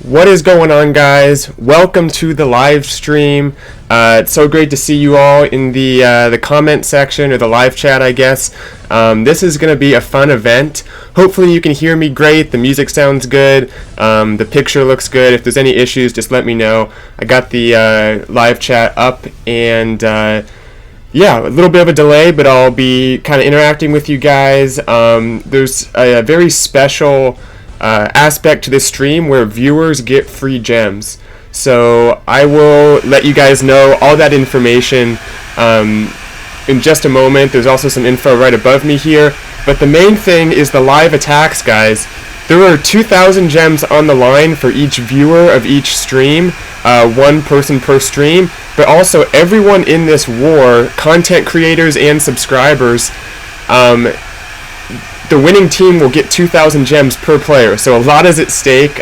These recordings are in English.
What is going on, guys? Welcome to the live stream. It's so great to see you all in the comment section, or the live chat, I guess. This is going to be a fun event. Hopefully you can hear me great. The music sounds good. The picture looks good. If there's any issues, just let me know. I got the live chat up, and yeah, a little bit of a delay, but I'll be kind of interacting with you guys. There's a very special aspect to this stream where viewers get free gems. So I will let you guys know all that information in just a moment. There's also some info right above me here. But the main thing is the live attacks, guys. There are 2,000 gems on the line for each viewer of each stream, one person per stream. But also everyone in this war, content creators and subscribers, the winning team will get 2,000 gems per player, so a lot is at stake.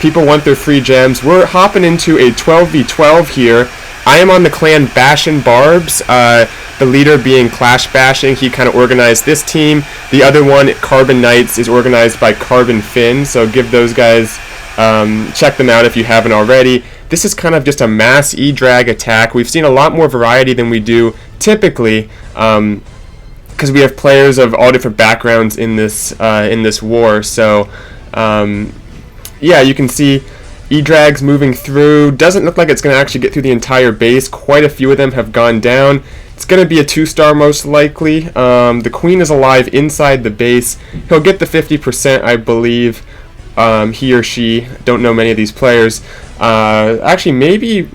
People want their free gems. We're hopping into a 12v12 here. I am on the clan Bashin' Barbs, the leader being Clash Bashing. He kind of organized this team. The other one, Carbon Knights, is organized by Carbon Fend, so give those guys, check them out if you haven't already. This is kind of just a mass E-drag attack. We've seen a lot more variety than we do typically, because we have players of all different backgrounds in this war. So yeah, you can see E-drags moving through. Doesn't look like it's going to actually get through the entire base. Quite a few of them have gone down. It's going to be a 2-star most likely. The queen is alive inside the base. He'll get the 50%, I believe. He or she. Don't know many of these players. Actually, maybe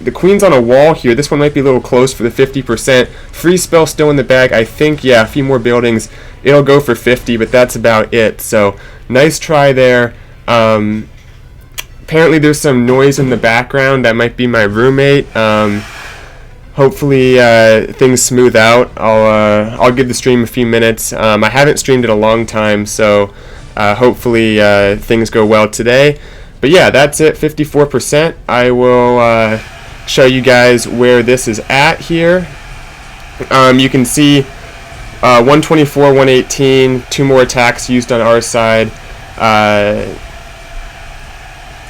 the queen's on a wall here. This one might be a little close for the 50%. Free spell still in the bag. I think, yeah, a few more buildings. It'll go for 50, but that's about it. So, nice try there. Apparently there's some noise in the background. That might be my roommate. Hopefully things smooth out. I'll give the stream a few minutes. I haven't streamed in a long time, so hopefully things go well today. But yeah, that's it, 54%. I will show you guys where this is at here. You can see 124, 118, 2 more attacks used on our side. A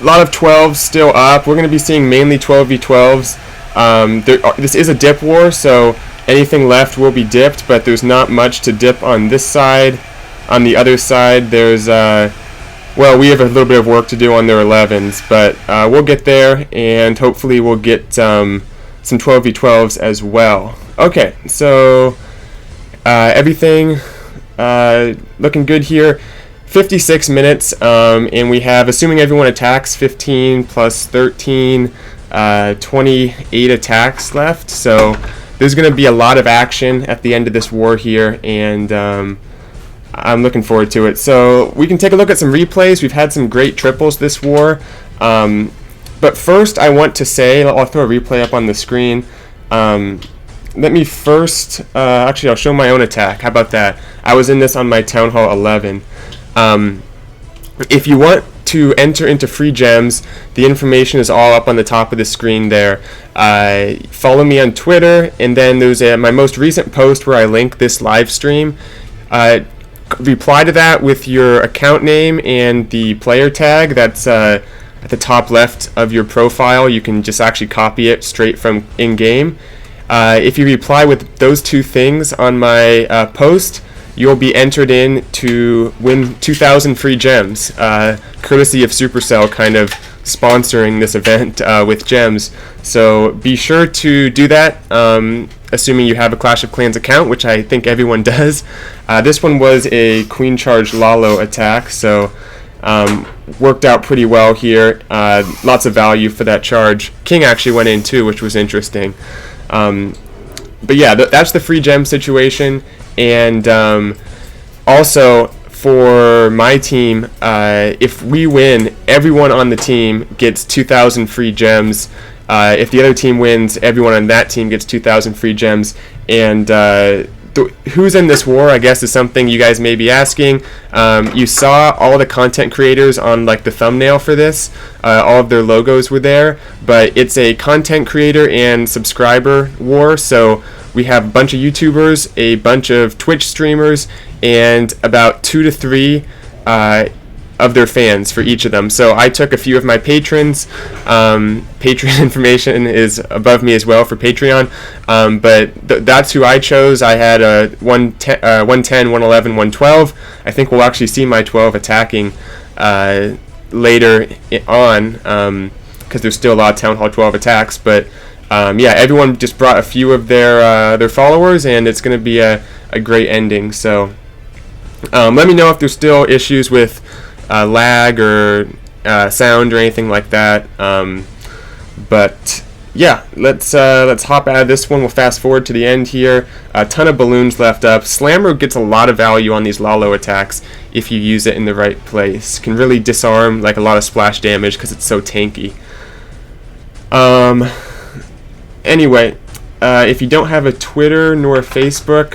lot of 12s still up. We're going to be seeing mainly 12v12s. This is a dip war, so anything left will be dipped, but there's not much to dip on this side. On the other side, there's well, we have a little bit of work to do on their 11s, but we'll get there, and hopefully we'll get some 12v12s as well. Okay, so everything looking good here. 56 minutes, and we have, assuming everyone attacks, 15 plus 13, 28 attacks left. So there's going to be a lot of action at the end of this war here, and I'm looking forward to it. So we can take a look at some replays. We've had some great triples this war. But first I want to say, I'll throw a replay up on the screen. Let me first, actually I'll show my own attack. How about that? I was in this on my Town Hall 11. If you want to enter into free gems, the information is all up on the top of the screen there. Follow me on Twitter, and then there's my most recent post where I link this live stream. Reply to that with your account name and the player tag that's at the top left of your profile. You can just actually copy it straight from in-game. If you reply with those two things on my post, you'll be entered in to win 2,000 free gems, courtesy of Supercell kind of sponsoring this event with gems. So be sure to do that, assuming you have a Clash of Clans account, which I think everyone does. This one was a Queen Charge Lalo attack, so worked out pretty well here. Lots of value for that charge. King actually went in too, which was interesting. But yeah, that's the free gem situation. And also for my team, if we win, everyone on the team gets 2,000 free gems. If the other team wins, everyone on that team gets 2,000 free gems. And who's in this war, I guess, is something you guys may be asking. You saw all the content creators on like the thumbnail for this. All of their logos were there. But it's a content creator and subscriber war, so we have a bunch of YouTubers, a bunch of Twitch streamers, and about 2 to 3 of their fans for each of them. So I took a few of my patrons. Patron information is above me as well for Patreon, but that's who I chose. I had a 110, 111, 112. I think we'll actually see my 12 attacking later on, because there's still a lot of Town Hall 12 attacks. But yeah, everyone just brought a few of their followers, and it's going to be a great ending. So let me know if there's still issues with lag or sound or anything like that. But yeah, let's hop out of this one. We'll fast forward to the end here. A ton of balloons left up. Slammer gets a lot of value on these Lalo attacks if you use it in the right place. Can really disarm like a lot of splash damage because it's so tanky. Anyway, if you don't have a Twitter nor a Facebook,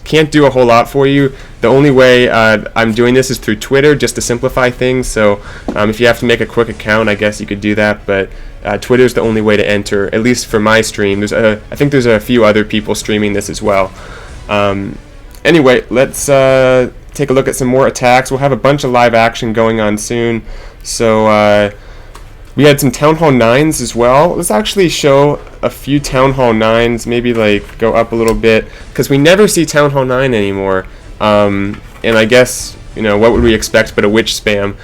can't do a whole lot for you. The only way I'm doing this is through Twitter, just to simplify things. So if you have to make a quick account, I guess you could do that. But Twitter is the only way to enter, at least for my stream. I think there's a few other people streaming this as well. Anyway, let's take a look at some more attacks. We'll have a bunch of live action going on soon. So we had some Town Hall 9s as well. Let's actually show a few Town Hall 9s, maybe like go up a little bit, because we never see Town Hall 9 anymore. And I guess, you know, what would we expect but a witch spam?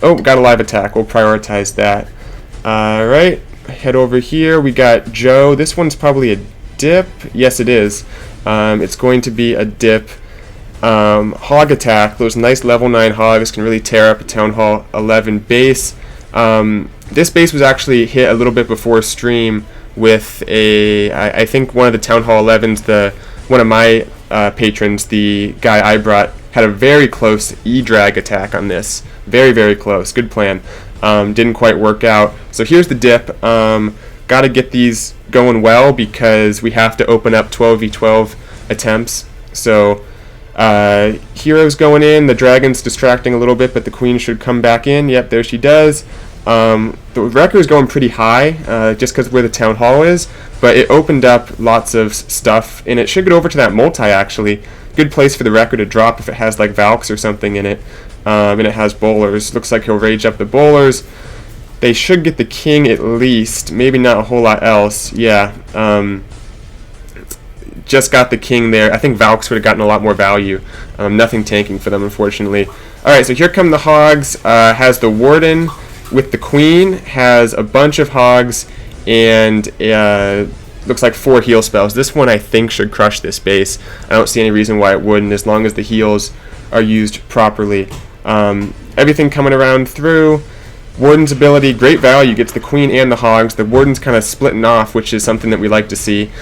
Oh, got a live attack. We'll prioritize that. Alright, head over here. We got Joe. This one's probably a dip. Yes, it is. It's going to be a dip. Hog attack. Those nice level 9 hogs can really tear up a Town Hall 11 base. This base was actually hit a little bit before stream with I think one of the Town Hall 11s, one of my patrons, the guy I brought, had a very close E-drag attack on this. Very, very close. Good plan. Didn't quite work out. So here's the dip. Got to get these going well because we have to open up 12v12 attempts. So Hero's going in, the dragon's distracting a little bit, but the queen should come back in. Yep, there she does. The record is going pretty high, just because where the town hall is, but it opened up lots of stuff, and it should get over to that multi, actually. Good place for the record to drop if it has like Valks or something in it, and it has bowlers. Looks like he'll rage up the bowlers. They should get the king at least, maybe not a whole lot else. Yeah, just got the king there. I think Valks would have gotten a lot more value. Nothing tanking for them, unfortunately. Alright, so here come the hogs. Has the warden with the queen, has a bunch of hogs, and looks like 4 heal spells. This one I think should crush this base. I don't see any reason why it wouldn't, as long as the heals are used properly. Everything coming around through. Warden's ability, great value, gets the queen and the hogs. The warden's kind of splitting off, which is something that we like to see.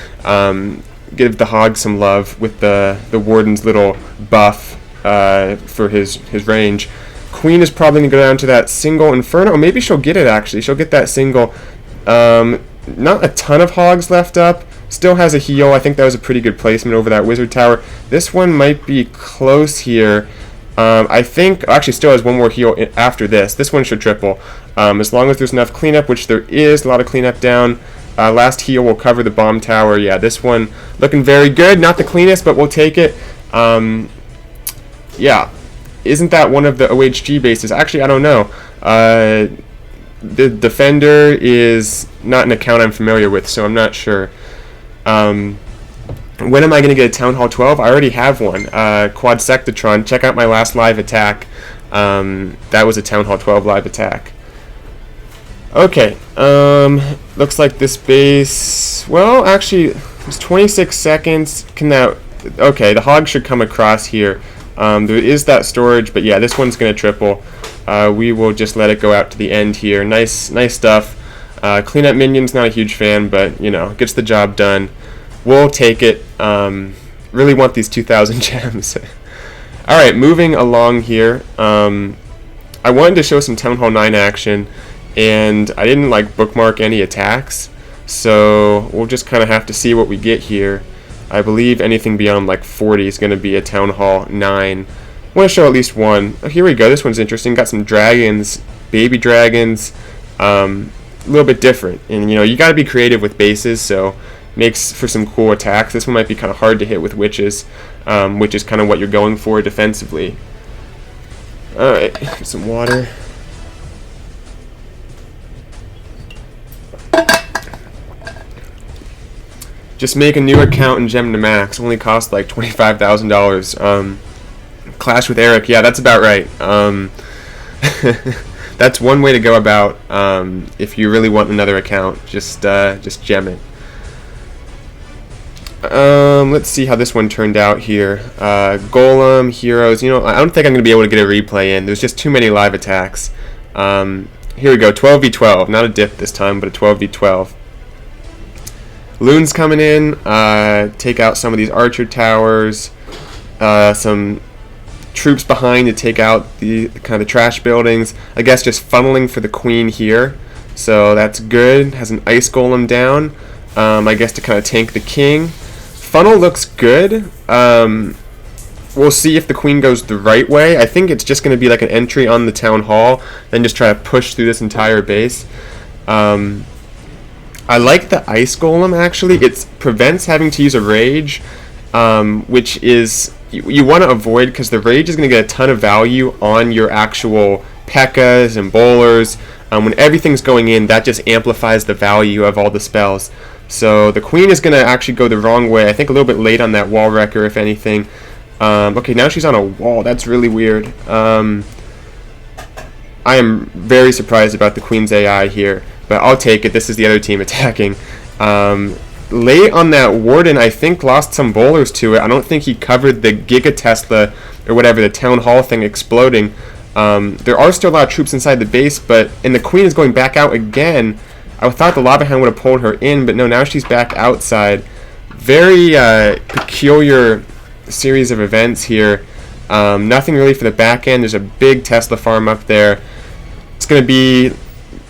Give the hogs some love with the warden's little buff for his range. Queen is probably going to go down to that single inferno. Or maybe she'll get it, actually. She'll get that single. Not a ton of hogs left up. Still has a heal. I think that was a pretty good placement over that wizard tower. This one might be close here. I think, actually still has one more heal after this. This one should triple. As long as there's enough cleanup, which there is, a lot of cleanup down. Last heal will cover the bomb tower. Yeah, this one looking very good. Not the cleanest, but we'll take it. Yeah. Isn't that one of the OHG bases? Actually, I don't know. The Defender is not an account I'm familiar with, so I'm not sure. When am I going to get a Town Hall 12? I already have one. Quadsectatron. Check out my last live attack. That was a Town Hall 12 live attack. Okay. Looks like this base... Well, actually, it's 26 seconds. Can that... Okay, the hog should come across here. There is that storage, but yeah, this one's going to triple. We will just let it go out to the end here. Nice stuff. Cleanup minions, not a huge fan, but, you know, gets the job done. We'll take it. Really want these 2,000 gems. Alright, moving along here. I wanted to show some Town Hall 9 action, and I didn't like bookmark any attacks, so we'll just kind of have to see what we get here. I believe anything beyond like 40 is going to be a Town Hall 9. I want to show at least one. Oh, here we go. This one's interesting. Got some dragons, baby dragons. A little bit different, and you know, you got to be creative with bases, so makes for some cool attacks. This one might be kind of hard to hit with witches, which is kind of what you're going for defensively. Alright, some water. Just make a new account in Gem to Max. Only cost like $25,000. Clash with Eric. Yeah, that's about right. That's one way to go about if you really want another account. Just gem it. Let's see how this one turned out here. Golem, heroes. You know, I don't think I'm going to be able to get a replay in. There's just too many live attacks. Here we go. 12v12. Not a dip this time, but a 12v12. Loons coming in. Take out some of these archer towers. Some troops behind to take out the kind of trash buildings. I guess just funneling for the queen here. So that's good. Has an ice golem down. I guess to kind of tank the king. Funnel looks good. We'll see if the queen goes the right way. I think it's just going to be like an entry on the town hall, then just try to push through this entire base. I like the ice golem actually. It prevents having to use a rage, which is you want to avoid because the rage is going to get a ton of value on your actual P.E.K.K.A.s and bowlers. When everything's going in, that just amplifies the value of all the spells. So the queen is going to actually go the wrong way. I think a little bit late on that wall wrecker, if anything. Okay, now she's on a wall. That's really weird. I am very surprised about the queen's AI here, but I'll take it. This is the other team attacking. Late on that warden, I think, lost some bowlers to it. I don't think he covered the Giga Tesla or whatever, the town hall thing exploding. There are still a lot of troops inside the base, and the queen is going back out again. I thought the lava hound would have pulled her in, but no, now she's back outside. Very peculiar series of events here. Nothing really for the back end. There's a big Tesla farm up there. It's going to be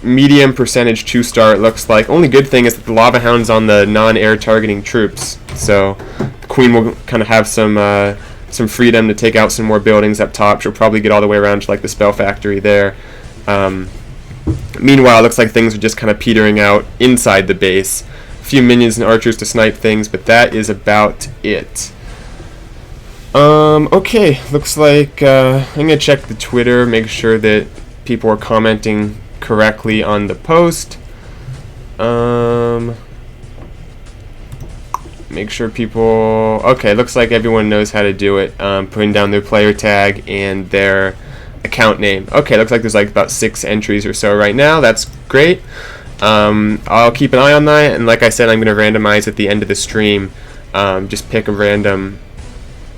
medium percentage 2-star, it looks like. Only good thing is that the lava hound's on the non-air targeting troops, so the queen will kind of have some freedom to take out some more buildings up top. She'll probably get all the way around to like the spell factory there. Meanwhile, it looks like things are just kind of petering out inside the base. A few minions and archers to snipe things, but that is about it. Okay, looks like I'm going to check the Twitter, make sure that people are commenting correctly on the post. Make sure people... Okay, looks like everyone knows how to do it. Putting down their player tag and their account name. Okay, looks like there's like about 6 entries or so right now. That's great. I'll keep an eye on that, and like I said, I'm going to randomize at the end of the stream. Just pick a random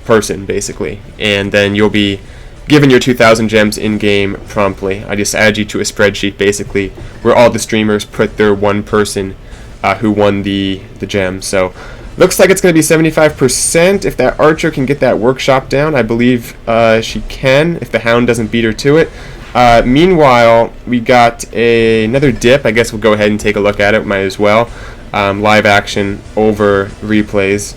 person, basically, and then you'll be given your 2,000 gems in-game promptly. I just add you to a spreadsheet, basically, where all the streamers put their one person who won the gem. So, looks like it's going to be 75%. If that archer can get that workshop down, I believe she can, if the hound doesn't beat her to it. Meanwhile, we got another dip. I guess we'll go ahead and take a look at it, might as well. Live action over replays.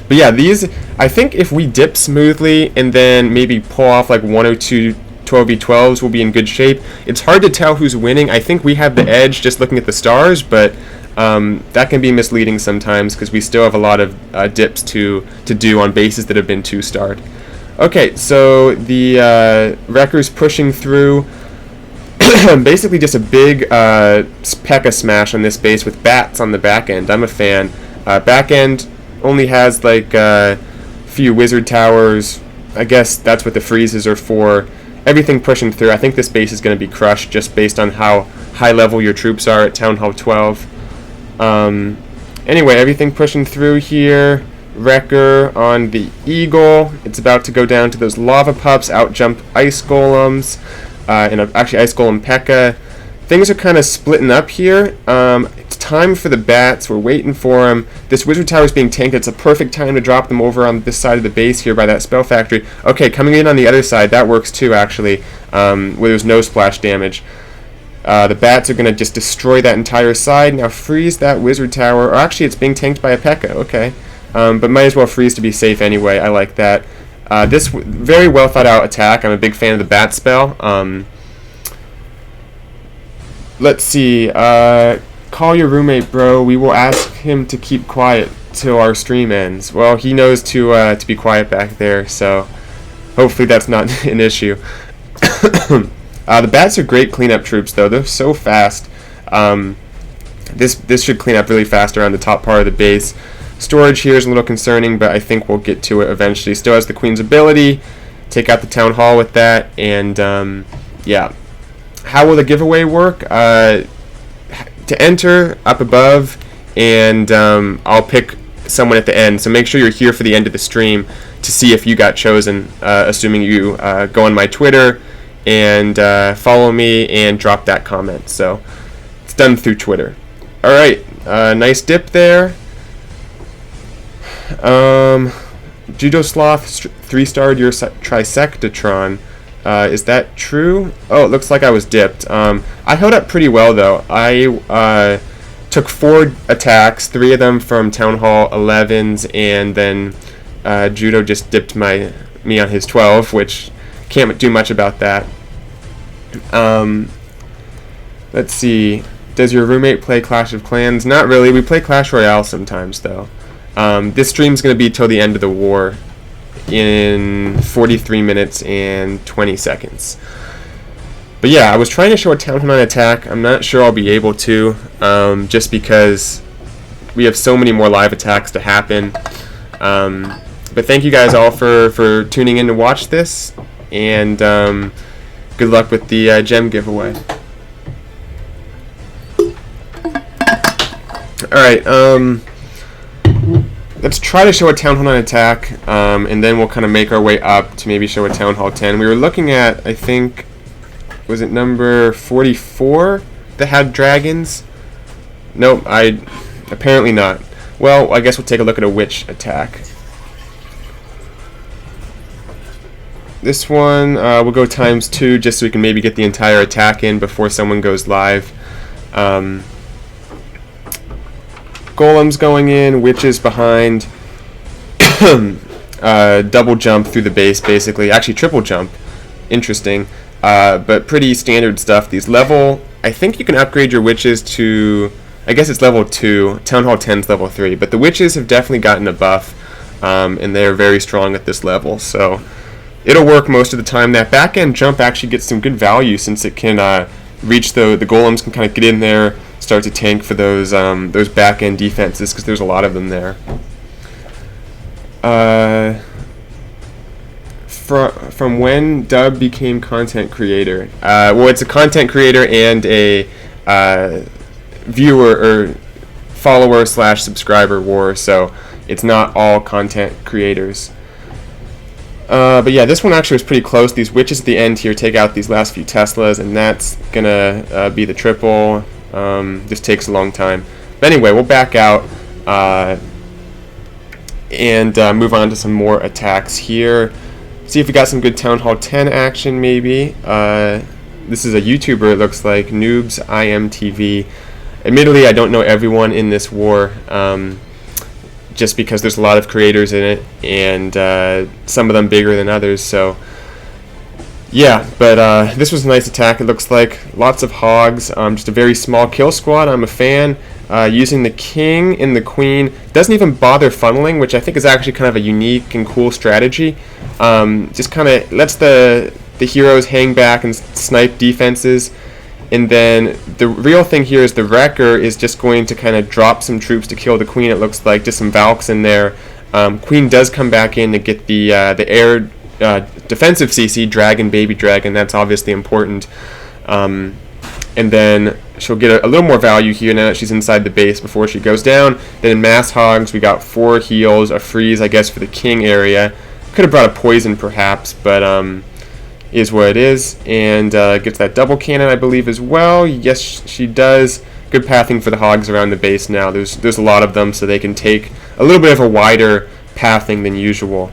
But yeah, these, I think if we dip smoothly and then maybe pull off like 1 or 2 12v12s, we'll be in good shape. It's hard to tell who's winning. I think we have the edge just looking at the stars, but that can be misleading sometimes because we still have a lot of dips to do on bases that have been 2-starred. Okay, so the wrecker's pushing through. Basically just a big P.E.K.K.A. smash on this base with bats on the back end. I'm a fan. Back end only has like a few wizard towers. I guess that's what the freezes are for. Everything pushing through. I think this base is going to be crushed just based on how high level your troops are at Town Hall 12. Anyway, everything pushing through here. Wrecker on the Eagle. It's about to go down to those lava pups. Out jump ice golems. And actually ice golem P.E.K.K.A. Things are kind of splitting up here. It's time for the bats. We're waiting for them. This wizard tower is being tanked. It's a perfect time to drop them over on this side of the base here by that spell factory. Okay, coming in on the other side. That works too, actually, where there's no splash damage. The bats are going to just destroy that entire side. Now freeze that wizard tower. Or actually, it's being tanked by a P.E.K.K.A. Okay. But might as well freeze to be safe anyway. I like that. This very well thought out attack. I'm a big fan of the bat spell. Let's see. Call your roommate, bro. We will ask him to keep quiet till our stream ends. Well, he knows to be quiet back there, so hopefully that's not an issue. The bats are great cleanup troops, though. They're so fast. This should clean up really fast around the top part of the base. Storage here is a little concerning, but I think we'll get to it eventually. Still has the queen's ability. Take out the town hall with that, and yeah. How will the giveaway work? To enter, up above, and I'll pick someone at the end. So make sure you're here for the end of the stream to see if you got chosen, assuming you go on my Twitter and follow me and drop that comment. So it's done through Twitter. Alright, nice dip there. Judo Sloth 3-starred your Trisectatron. Is that true? Oh, it looks like I was dipped. I held up pretty well, though. I took 4 attacks, 3 of them from Town Hall 11s, and then Judo just dipped me on his 12, which can't do much about that. Let's see. Does your roommate play Clash of Clans? Not really. We play Clash Royale sometimes, though. This stream's going to be till the end of the war in 43 minutes and 20 seconds. But yeah, I was trying to show a Town Hall 9 attack. I'm not sure I'll be able to, just because we have so many more live attacks to happen. But thank you guys all for tuning in to watch this, and good luck with the gem giveaway. Alright, let's try to show a Town Hall 9 attack, and then we'll kind of make our way up to maybe show a Town Hall 10. We were looking at, I think, was it number 44 that had dragons? Nope, apparently not. Well, I guess we'll take a look at a witch attack. This one, we'll go ×2 just so we can maybe get the entire attack in before someone goes live. Golems going in, witches behind, double jump through the base basically, actually triple jump, interesting, but pretty standard stuff. These level, I think you can upgrade your witches to, I guess it's level 2, Town Hall 10's level 3, but the witches have definitely gotten a buff, and they're very strong at this level, so it'll work most of the time. That back end jump actually gets some good value since it can reach the golems, can kind of get in there, start to tank for those back end defenses, because there's a lot of them there. From when Dub became content creator? Well, it's a content creator and a viewer or follower / subscriber war, so it's not all content creators. But yeah, this one actually was pretty close. These witches at the end here take out these last few Teslas, and that's gonna be the triple. This takes a long time. But anyway, we'll back out and move on to some more attacks here. See if we got some good Town Hall 10 action, maybe. This is a YouTuber, it looks like, Noobs IMTV. Admittedly, I don't know everyone in this war, just because there's a lot of creators in it, and some of them bigger than others, so yeah, but this was a nice attack. It looks like lots of hogs, just a very small kill squad. I'm a fan. Using the king and the queen, doesn't even bother funneling, which I think is actually kind of a unique and cool strategy. Just kind of lets the heroes hang back and snipe defenses, and then the real thing here is the wrecker is just going to kind of drop some troops to kill the queen. It looks like just some Valks in there. Queen does come back in to get the air defensive CC, dragon, baby dragon. That's obviously important. And then she'll get a little more value here now that she's inside the base before she goes down. Then in mass hogs, we got 4 heals, a freeze, I guess, for the king area. Could have brought a poison perhaps, but is what it is. And gets that double cannon, I believe, as well. Yes, she does. Good pathing for the hogs around the base now. There's a lot of them, so they can take a little bit of a wider pathing than usual.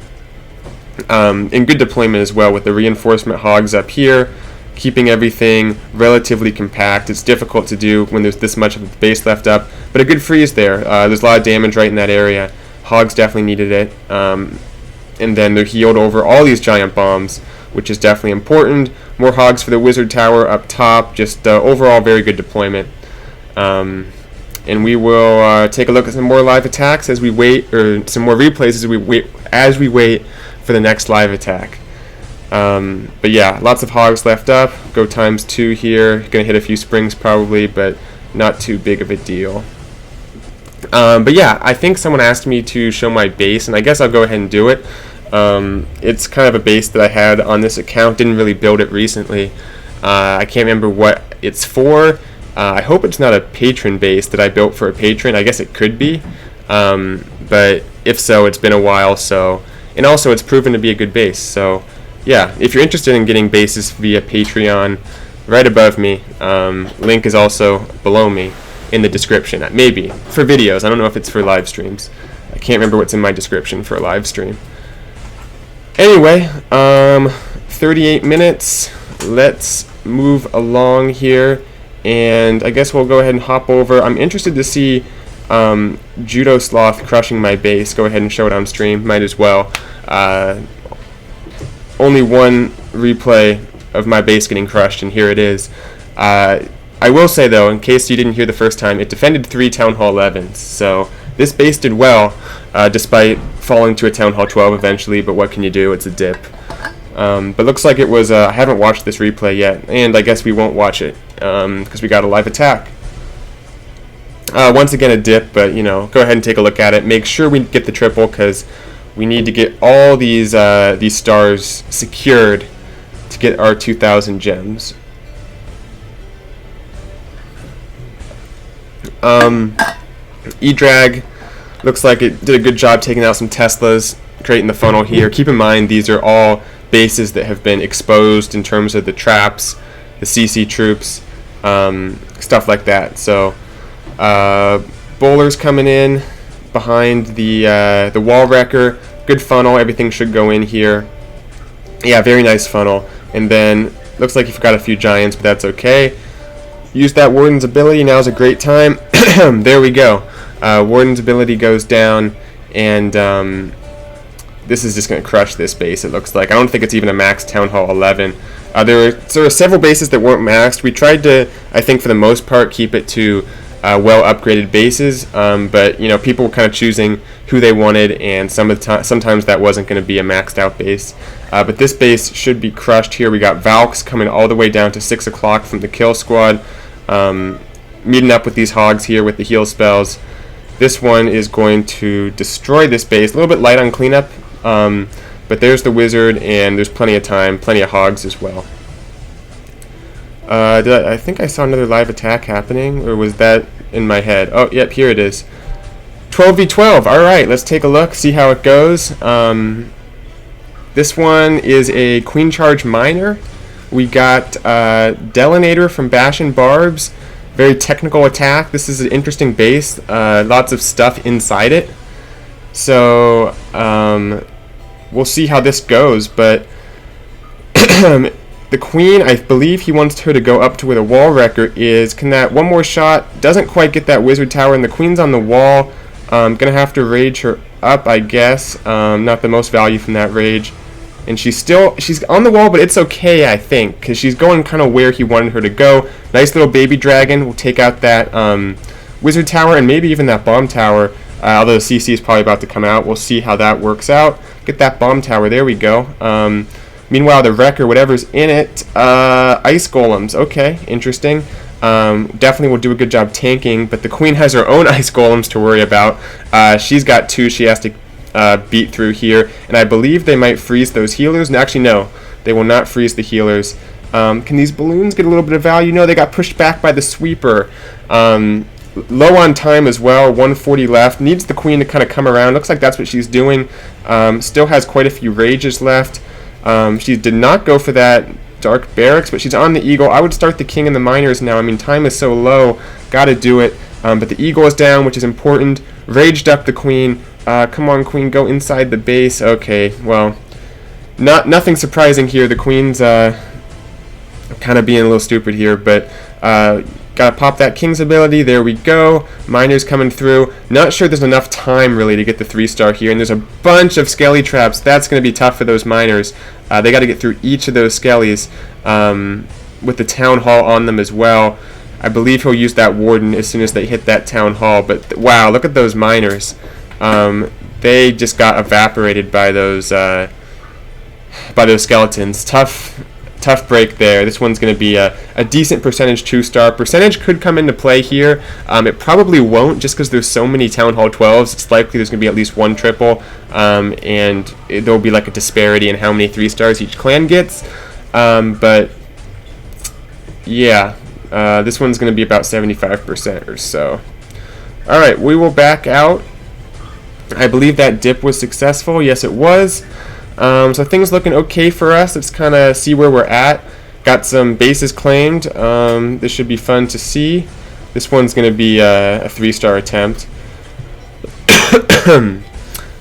And good deployment as well with the reinforcement hogs up here, keeping everything relatively compact. It's difficult to do when there's this much of a base left up, but a good freeze there. There's a lot of damage right in that area. Hogs definitely needed it. And then they're healed over all these giant bombs, which is definitely important. More hogs for the wizard tower up top. Just overall very good deployment. And we will take a look at some more live attacks as we wait, or some more replays as we wait for the next live attack. But yeah, lots of hogs left up. Go ×2 here. Gonna hit a few springs probably, but not too big of a deal. But yeah, I think someone asked me to show my base, and I guess I'll go ahead and do it. It's kind of a base that I had on this account. Didn't really build it recently. I can't remember what it's for. I hope it's not a patron base that I built for a patron. I guess it could be. But if so, it's been a while. And also it's proven to be a good base. So yeah, if you're interested in getting bases via Patreon, right above me. Link is also below me in the description. Maybe for videos. I don't know if it's for live streams. I can't remember what's in my description for a live stream. Anyway, 38 minutes. Let's move along here, and I guess we'll go ahead and hop over. I'm interested to see Judo Sloth crushing my base. Go ahead and show it on stream. Might as well. Only one replay of my base getting crushed, and here it is. I will say though, in case you didn't hear the first time, it defended 3 Town Hall 11s, so this base did well, despite falling to a Town Hall 12 eventually, but what can you do? It's a dip. But looks like it was, I haven't watched this replay yet, and I guess we won't watch it, because we got a live attack. Once again a dip, but you know, go ahead and take a look at it. Make sure we get the triple, because we need to get all these stars secured to get our 2,000 gems. E-Drag looks like it did a good job taking out some Teslas, creating the funnel here. Keep in mind these are all bases that have been exposed in terms of the traps, the CC troops, stuff like that. So bowlers coming in behind the wall wrecker. Good funnel. Everything should go in here. Yeah, very nice funnel. And then looks like you've got a few giants, but that's okay. Use that Warden's ability. Now's a great time. There we go. Warden's ability goes down, and this is just going to crush this base, it looks like. I don't think it's even a max Town Hall 11. There were several bases that weren't maxed. We tried to, I think for the most part, keep it to well upgraded bases, but you know, people were kind of choosing who they wanted, and sometimes that wasn't going to be a maxed out base. But this base should be crushed here. We got Valks coming all the way down to 6 o'clock from the kill squad, meeting up with these hogs here with the heal spells. This one is going to destroy this base. A little bit light on cleanup, but there's the wizard, and there's plenty of time, plenty of hogs as well. I think I saw another live attack happening, or was that in my head? Oh, yep, here it is. 12v12. Alright, let's take a look, see how it goes. This one is a Queen Charge Miner. We got Delinator from Bash and Barbs. Very technical attack. This is an interesting base. Lots of stuff inside it. So, we'll see how this goes, but the Queen, I believe he wants her to go up to where the wall wrecker is. Can that one more shot? Doesn't quite get that wizard tower, and the Queen's on the wall. Gonna have to rage her up, I guess. Not the most value from that rage. And she's on the wall, but it's okay, I think, because she's going kind of where he wanted her to go. Nice little baby dragon. We'll take out that wizard tower, and maybe even that bomb tower, although the CC is probably about to come out. We'll see how that works out. Get that bomb tower. There we go. Meanwhile, the wrecker, whatever's in it, ice golems. Okay, interesting. Definitely will do a good job tanking, but the Queen has her own ice golems to worry about. She's got 2 she has to beat through here, and I believe they might freeze those healers. No, actually, no, they will not freeze the healers. Can these balloons get a little bit of value? No, they got pushed back by the sweeper. Low on time as well, 140 left. Needs the Queen to kind of come around. Looks like that's what she's doing. Still has quite a few rages left. She did not go for that Dark Barracks, but she's on the Eagle. I would start the King and the Miners now. I mean, time is so low. Gotta do it. But the Eagle is down, which is important. Raged up the Queen. Come on, Queen, go inside the base. Okay, well, nothing surprising here. The Queen's kind of being a little stupid here, but gotta pop that King's ability. There we go. Miners coming through. Not sure there's enough time really to get the 3-star here, and there's a bunch of skelly traps. That's going to be tough for those Miners. They got to get through each of those skellies with the Town Hall on them as well. I believe he'll use that Warden as soon as they hit that Town Hall, but wow, look at those Miners. They just got evaporated by those by those skeletons. Tough break there. This one's going to be a decent percentage 2-star. Percentage could come into play here. It probably won't, just because there's so many Town Hall 12s. It's likely there's going to be at least one triple, and there'll be like a disparity in how many 3 stars each clan gets. But yeah, this one's going to be about 75% or so. Alright, we will back out. I believe that dip was successful. Yes, it was. So things looking okay for us. Let's kind of see where we're at. Got some bases claimed. This should be fun to see. This one's going to be a 3-star attempt.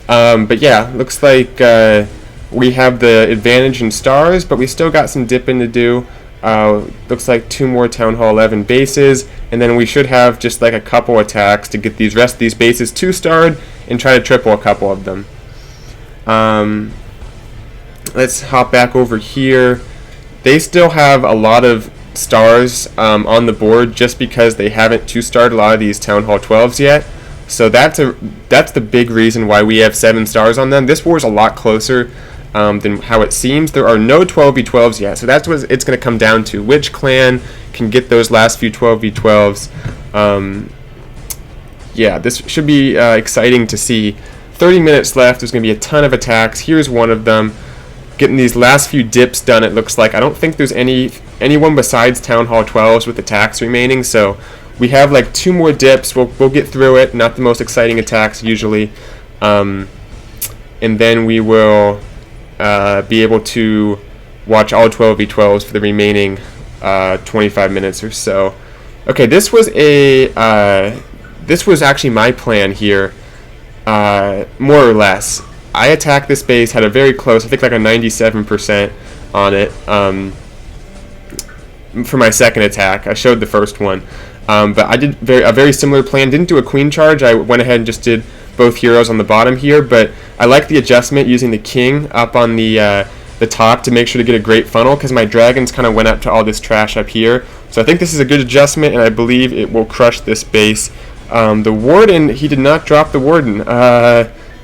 But yeah, looks like we have the advantage in stars, but we still got some dipping to do. Looks like 2 more Town Hall 11 bases, and then we should have just like a couple attacks to get these rest of these bases 2-starred and try to triple a couple of them. Let's hop back over here. They still have a lot of stars on the board just because they haven't 2-starred a lot of these Town Hall 12s yet. So that's the big reason why we have 7 stars on them. This war is a lot closer than how it seems. There are no 12v12s yet, so that's what it's going to come down to. Which clan can get those last few 12v12s? Yeah, this should be exciting to see. 30 minutes left. There's going to be a ton of attacks. Here's one of them. Getting these last few dips done, it looks like. I don't think there's anyone besides Town Hall 12s with attacks remaining, so we have like 2 more dips. We'll get through it. Not the most exciting attacks usually, and then we will be able to watch all 12v12s for the remaining 25 minutes or so. Okay, this was actually my plan here, more or less. I attacked this base, had a very close, I think like a 97% on it for my second attack. I showed the first one, but I did a very similar plan. Didn't do a queen charge. I went ahead and just did both heroes on the bottom here, but I like the adjustment using the king up on the top to make sure to get a great funnel, because my dragons kind of went up to all this trash up here. So I think this is a good adjustment, and I believe it will crush this base. The warden, he did not drop the warden.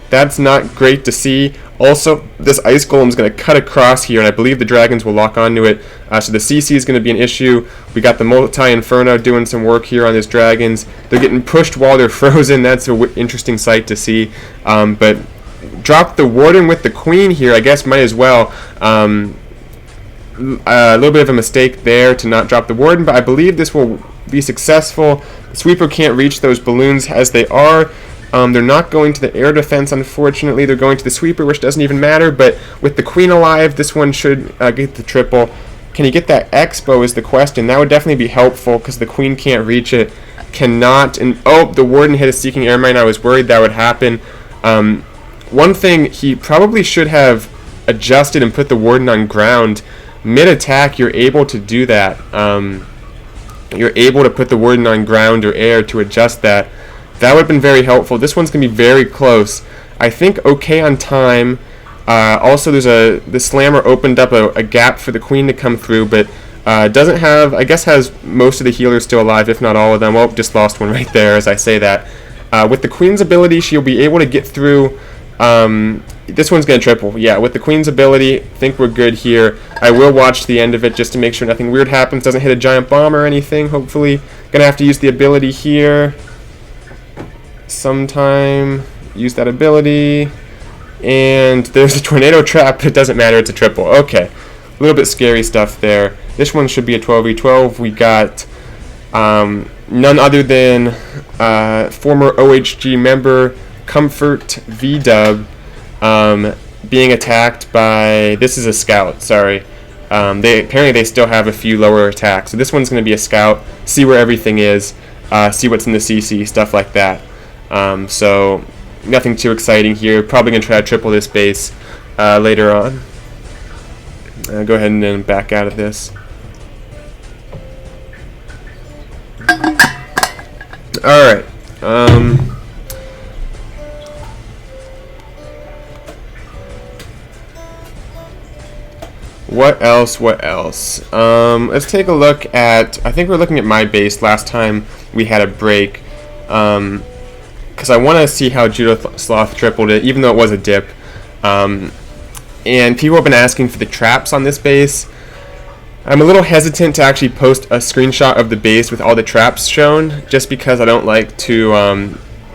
That's not great to see. Also, this ice golem is going to cut across here, and I believe the dragons will lock onto it. So the CC is going to be an issue. We got the multi-inferno doing some work here on his dragons. They're getting pushed while they're frozen. That's an interesting sight to see. But drop the warden with the queen here, I guess might as well. A little bit of a mistake there to not drop the warden, but I believe this will be successful. The sweeper can't reach those balloons as they are. They're not going to the air defense, unfortunately. They're going to the sweeper, which doesn't even matter. But with the queen alive, this one should get the triple. Can he get that expo is the question. That would definitely be helpful because the queen can't reach it. Cannot. And oh, the warden hit a seeking air mine. I was worried that would happen. One thing, he probably should have adjusted and put the warden on ground. Mid-attack, you're able to do that. You're able to put the warden on ground or air to adjust that. That would have been very helpful. This one's going to be very close. I think okay on time. Also, the slammer opened up a gap for the queen to come through, but doesn't have, I guess has most of the healers still alive, if not all of them. Oh, just lost one right there as I say that. With the queen's ability, she'll be able to get through. This one's going to triple. Yeah, with the queen's ability, I think we're good here. I will watch the end of it just to make sure nothing weird happens. Doesn't hit a giant bomb or anything, hopefully. Going to have to use the ability here. Sometime use that ability, and there's a tornado trap, but it doesn't matter, it's a triple. Okay, a little bit scary stuff there. This one should be a 12v12. We got none other than former OHG member Comfort VDub being attacked by, this is a scout, sorry. Apparently they still have a few lower attacks, so this one's going to be a scout, see where everything is, see what's in the CC, stuff like that. So nothing too exciting here. Probably going to try to triple this base later on. Go ahead and then back out of this. Alright. What else? Let's take a look at, I think we're looking at my base last time we had a break. Because I want to see how Judah Sloth tripled it, even though it was a dip. And and people have been asking for the traps on this base. I'm a little hesitant to actually post a screenshot of the base with all the traps shown, just because I don't like to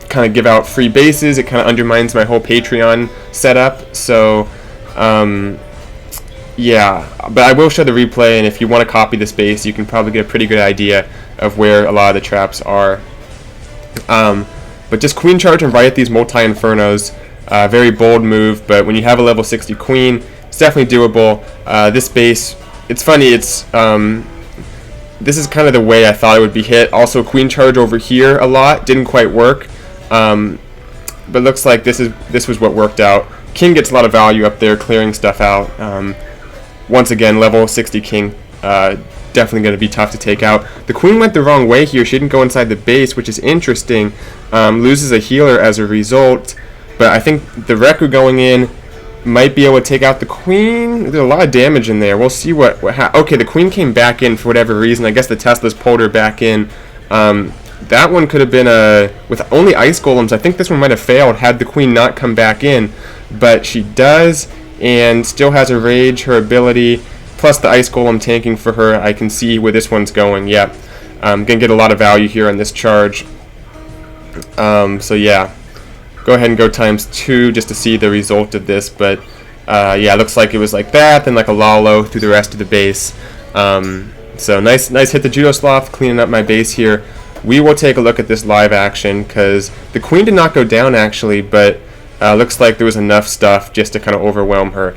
kind of give out free bases. It kind of undermines my whole Patreon setup. So yeah, but I will show the replay, and if you want to copy this base, you can probably get a pretty good idea of where a lot of the traps are. But just queen charge and right at these multi-infernos. Very bold move, but when you have a level 60 queen, it's definitely doable. This base, it's funny, it's this is kind of the way I thought it would be hit. Also, queen charge over here a lot, didn't quite work. But looks like this was what worked out. King gets a lot of value up there, clearing stuff out. Once again, level 60 king, definitely going to be tough to take out. The queen went the wrong way here. She didn't go inside the base, which is interesting. Loses a healer as a result. But I think the Reku going in might be able to take out the queen. There's a lot of damage in there. We'll see what okay, the queen came back in for whatever reason. I guess the Teslas pulled her back in. That one could have been with only ice golems. I think this one might have failed had the queen not come back in. But she does, and still has a rage, her ability, plus the ice golem tanking for her. I can see where this one's going. Yep. Gonna get a lot of value here on this charge. So yeah. Go ahead and go ×2 just to see the result of this, but yeah, it looks like it was like that, then like a Lalo through the rest of the base. So nice hit the Judo Sloth, cleaning up my base here. We will take a look at this live action, because the queen did not go down actually, but looks like there was enough stuff just to kind of overwhelm her.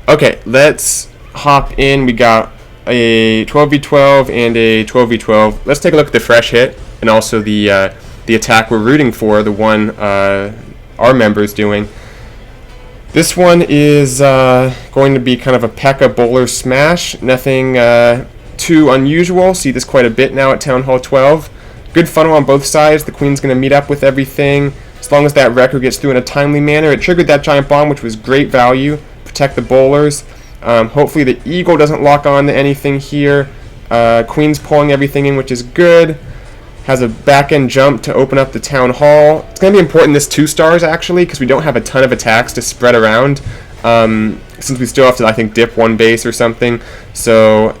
Okay, let's hop in. We got a 12v12 and a 12v12. Let's take a look at the fresh hit, and also the attack we're rooting for, the one our member's doing. This one is going to be kind of a P.E.K.K.A. bowler smash. Nothing too unusual. See this quite a bit now at Town Hall 12. Good funnel on both sides. The queen's going to meet up with everything. As long as that Reku gets through in a timely manner. It triggered that giant bomb, which was great value. Protect the bowlers. Hopefully the eagle doesn't lock on to anything here. Queen's pulling everything in, which is good. Has a back-end jump to open up the Town Hall. It's going to be important this 2 stars, actually, because we don't have a ton of attacks to spread around, since we still have to, I think, dip 1 base or something. So,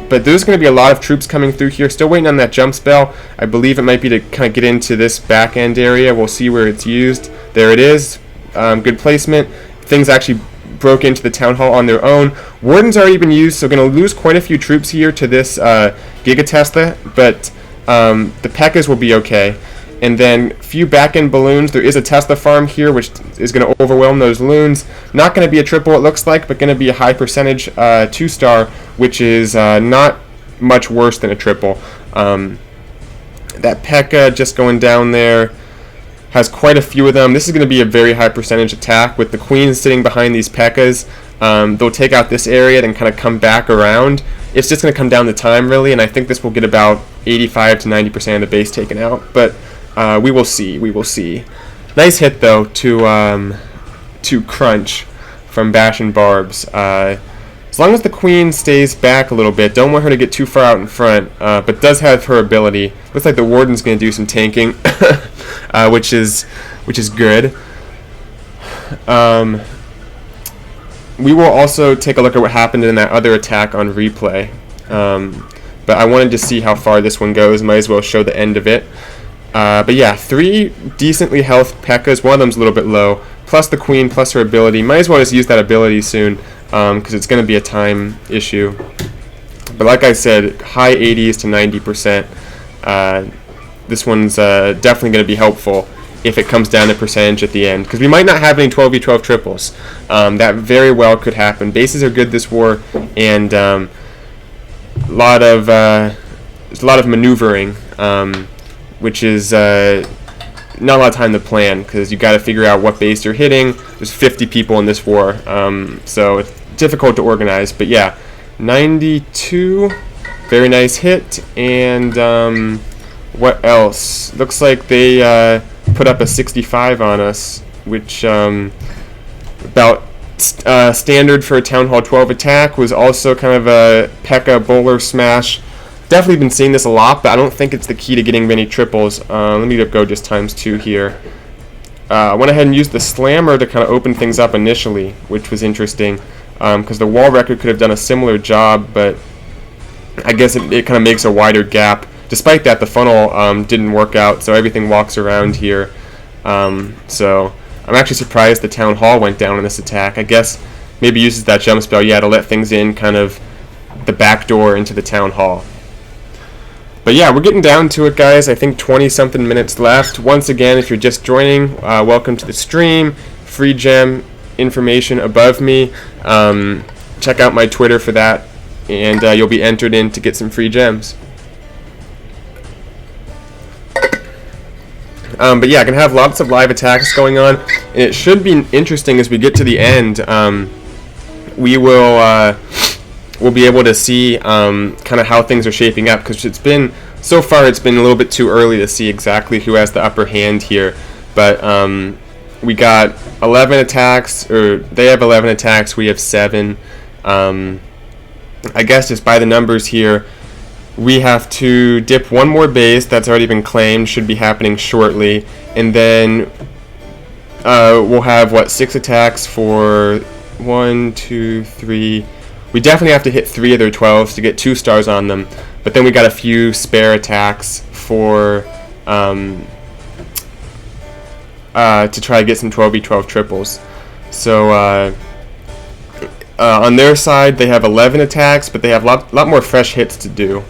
but there's going to be a lot of troops coming through here. Still waiting on that jump spell. I believe it might be to kind of get into this back-end area. We'll see where it's used. There it is. Good placement. Things actually broke into the Town Hall on their own. Warden's already been used, so going to lose quite a few troops here to this Giga Tesla, but the P.E.K.K.A.s will be okay. And then a few back-end balloons. There is a Tesla farm here, which is going to overwhelm those loons. Not going to be a triple, it looks like, but going to be a high percentage 2-star, which is not much worse than a triple. That P.E.K.K.A. just going down there has quite a few of them. This is going to be a very high percentage attack with the queens sitting behind these P.E.K.K.A.s. They'll take out this area, then kind of come back around. It's just going to come down to time, really, and I think this will get about 85 to 90% of the base taken out. But we will see. We will see. Nice hit, though, to Crunch from Bash and Barbs. As long as the queen stays back a little bit, don't want her to get too far out in front, but does have her ability. Looks like the Warden's going to do some tanking, which is good. We will also take a look at what happened in that other attack on replay. But I wanted to see how far this one goes. Might as well show the end of it. But yeah, 3 decently health P.E.K.K.A.s. One of them's a little bit low. Plus the queen, plus her ability. Might as well just use that ability soon, because it's going to be a time issue. But like I said, high 80s to 90%. This one's definitely going to be helpful if it comes down to percentage at the end, because we might not have any 12v12 triples. That very well could happen. Bases are good this war, and there's a lot of maneuvering, which is not a lot of time to plan, because you got to figure out what base you're hitting. There's 50 people in this war, so it's difficult to organize. But yeah, 92, very nice hit. And what else? Looks like they put up a 65 on us, which about standard for a Town Hall 12 attack. Was also kind of a P.E.K.K.A. bowler smash. Definitely been seeing this a lot, but I don't think it's the key to getting many triples. Let me go just ×2 here. I went ahead and used the slammer to kind of open things up initially, which was interesting, because the wall record could have done a similar job, but I guess it kind of makes a wider gap. Despite that, the funnel didn't work out, so everything walks around here. So I'm actually surprised the Town Hall went down in this attack. I guess maybe uses that jump spell, yeah, to let things in kind of the back door into the Town Hall. But yeah, we're getting down to it, guys. I think 20-something minutes left. Once again, if you're just joining, welcome to the stream. Free gem information above me. Check out my Twitter for that, and you'll be entered in to get some free gems. But yeah, I can have lots of live attacks going on, and it should be interesting as we get to the end. We will we'll be able to see kind of how things are shaping up, because so far it's been a little bit too early to see exactly who has the upper hand here. But we got 11 attacks, or they have 11 attacks, we have 7. I guess just by the numbers here, we have to dip one more base that's already been claimed, should be happening shortly, and then we'll have, what, 6 attacks for 1, 2, 3. We definitely have to hit 3 of their 12s to get 2 stars on them, but then we got a few spare attacks for to try to get some 12v12 triples. So on their side, they have 11 attacks, but they have a lot more fresh hits to do.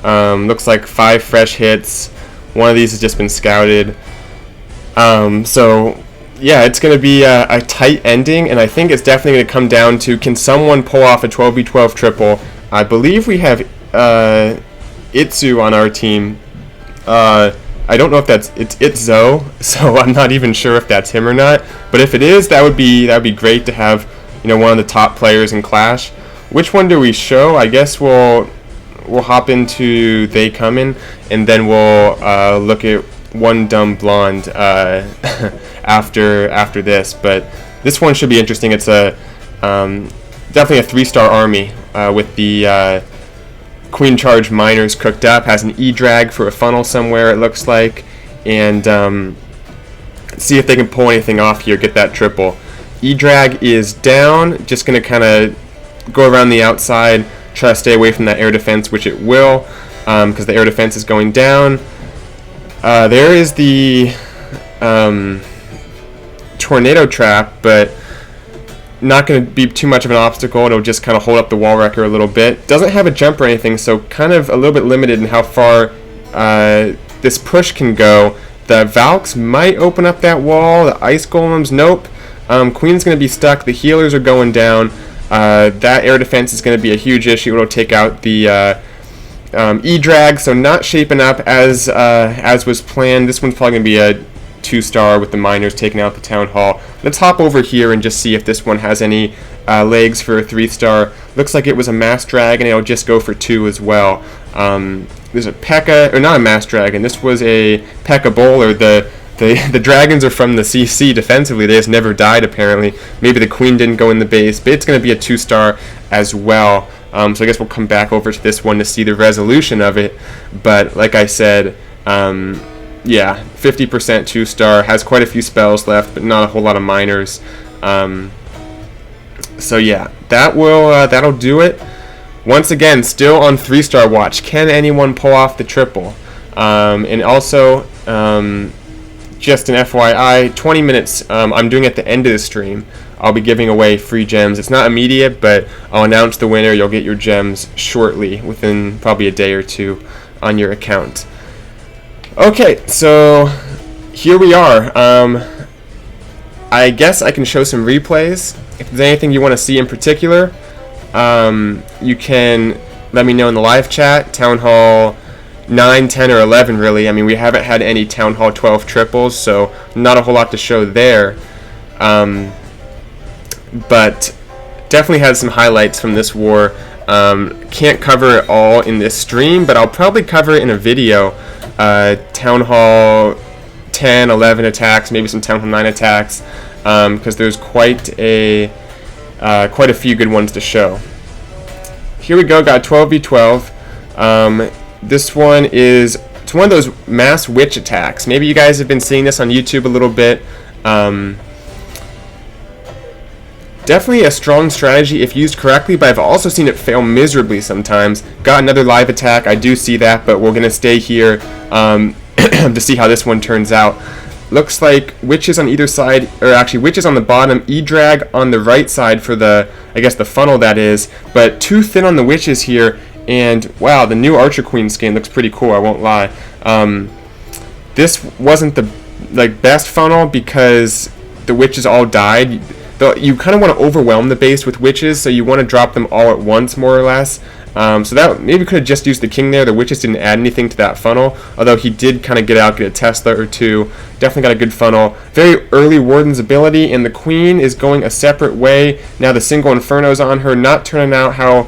Looks like 5 fresh hits. One of these has just been scouted. So yeah, it's going to be a tight ending, and I think it's definitely going to come down to, can someone pull off a 12v12 triple? I believe we have Itzu on our team. I don't know if it's Itzo, so I'm not even sure if that's him or not. But if it is, that would be great to have, one of the top players in Clash. Which one do we show? I guess we'll hop into They Comin', and then we'll look at One Dumb Blonde after this. But this one should be interesting. It's a definitely a 3-star army with the Queen Charge Miners cooked up. Has an E-drag for a funnel somewhere, it looks like, and see if they can pull anything off here, get that triple. E-drag is down, just going to kind of go around the outside, try to stay away from that air defense, which it will, because the air defense is going down. There is the tornado trap, but not going to be too much of an obstacle. It'll just kind of hold up the wall wrecker a little bit. Doesn't have a jump or anything, so kind of a little bit limited in how far this push can go. The Valks might open up that wall. The ice golems, nope. Queen's going to be stuck. The healers are going down. That air defense is going to be a huge issue. It'll take out the E-drag, so not shaping up as was planned. This one's probably going to be a 2-star with the miners taking out the Town Hall. Let's hop over here and just see if this one has any legs for a 3-star. Looks like it was a mass dragon. It'll just go for 2 as well. There's a P.E.K.K.A, or not a mass dragon. This was a P.E.K.K.A bowler. The dragons are from the CC defensively. They just never died, apparently. Maybe the queen didn't go in the base, but it's going to be a 2-star as well. So I guess we'll come back over to this one to see the resolution of it. But like I said, yeah, 50% 2-star, has quite a few spells left, but not a whole lot of miners. So yeah, that'll do it. Once again, still on 3-star watch. Can anyone pull off the triple? And also, just an FYI, 20 minutes, I'm doing at the end of the stream. I'll be giving away free gems. It's not immediate, but I'll announce the winner. You'll get your gems shortly, within probably a day or 2 on your account. Okay, so here we are. I guess I can show some replays. If there's anything you want to see in particular, you can let me know in the live chat. Town Hall 9, 10, or 11, really. I mean, we haven't had any Town Hall 12 triples, so not a whole lot to show there. But definitely had some highlights from this war. Can't cover it all in this stream, but I'll probably cover it in a video. Town Hall 10, 11 attacks, maybe some Town Hall 9 attacks, because there's quite a few good ones to show. Here we go, got 12v12. This one it's one of those mass witch attacks. Maybe you guys have been seeing this on YouTube a little bit. Definitely a strong strategy if used correctly, but I've also seen it fail miserably sometimes. Got another live attack, I do see that, but we're going to stay here to see how this one turns out. Looks like witches on either side, or actually witches on the bottom, E-drag on the right side for the, I guess the funnel that is, but too thin on the witches here, and wow, the new Archer Queen skin looks pretty cool, I won't lie. This wasn't the best funnel because the witches all died. You kind of want to overwhelm the base with witches, so you want to drop them all at once, more or less. So that maybe could have just used the king there. The witches didn't add anything to that funnel, although he did kind of get a Tesla or two. Definitely got a good funnel. Very early Warden's ability, and the queen is going a separate way. Now the single Inferno's on her, not turning out how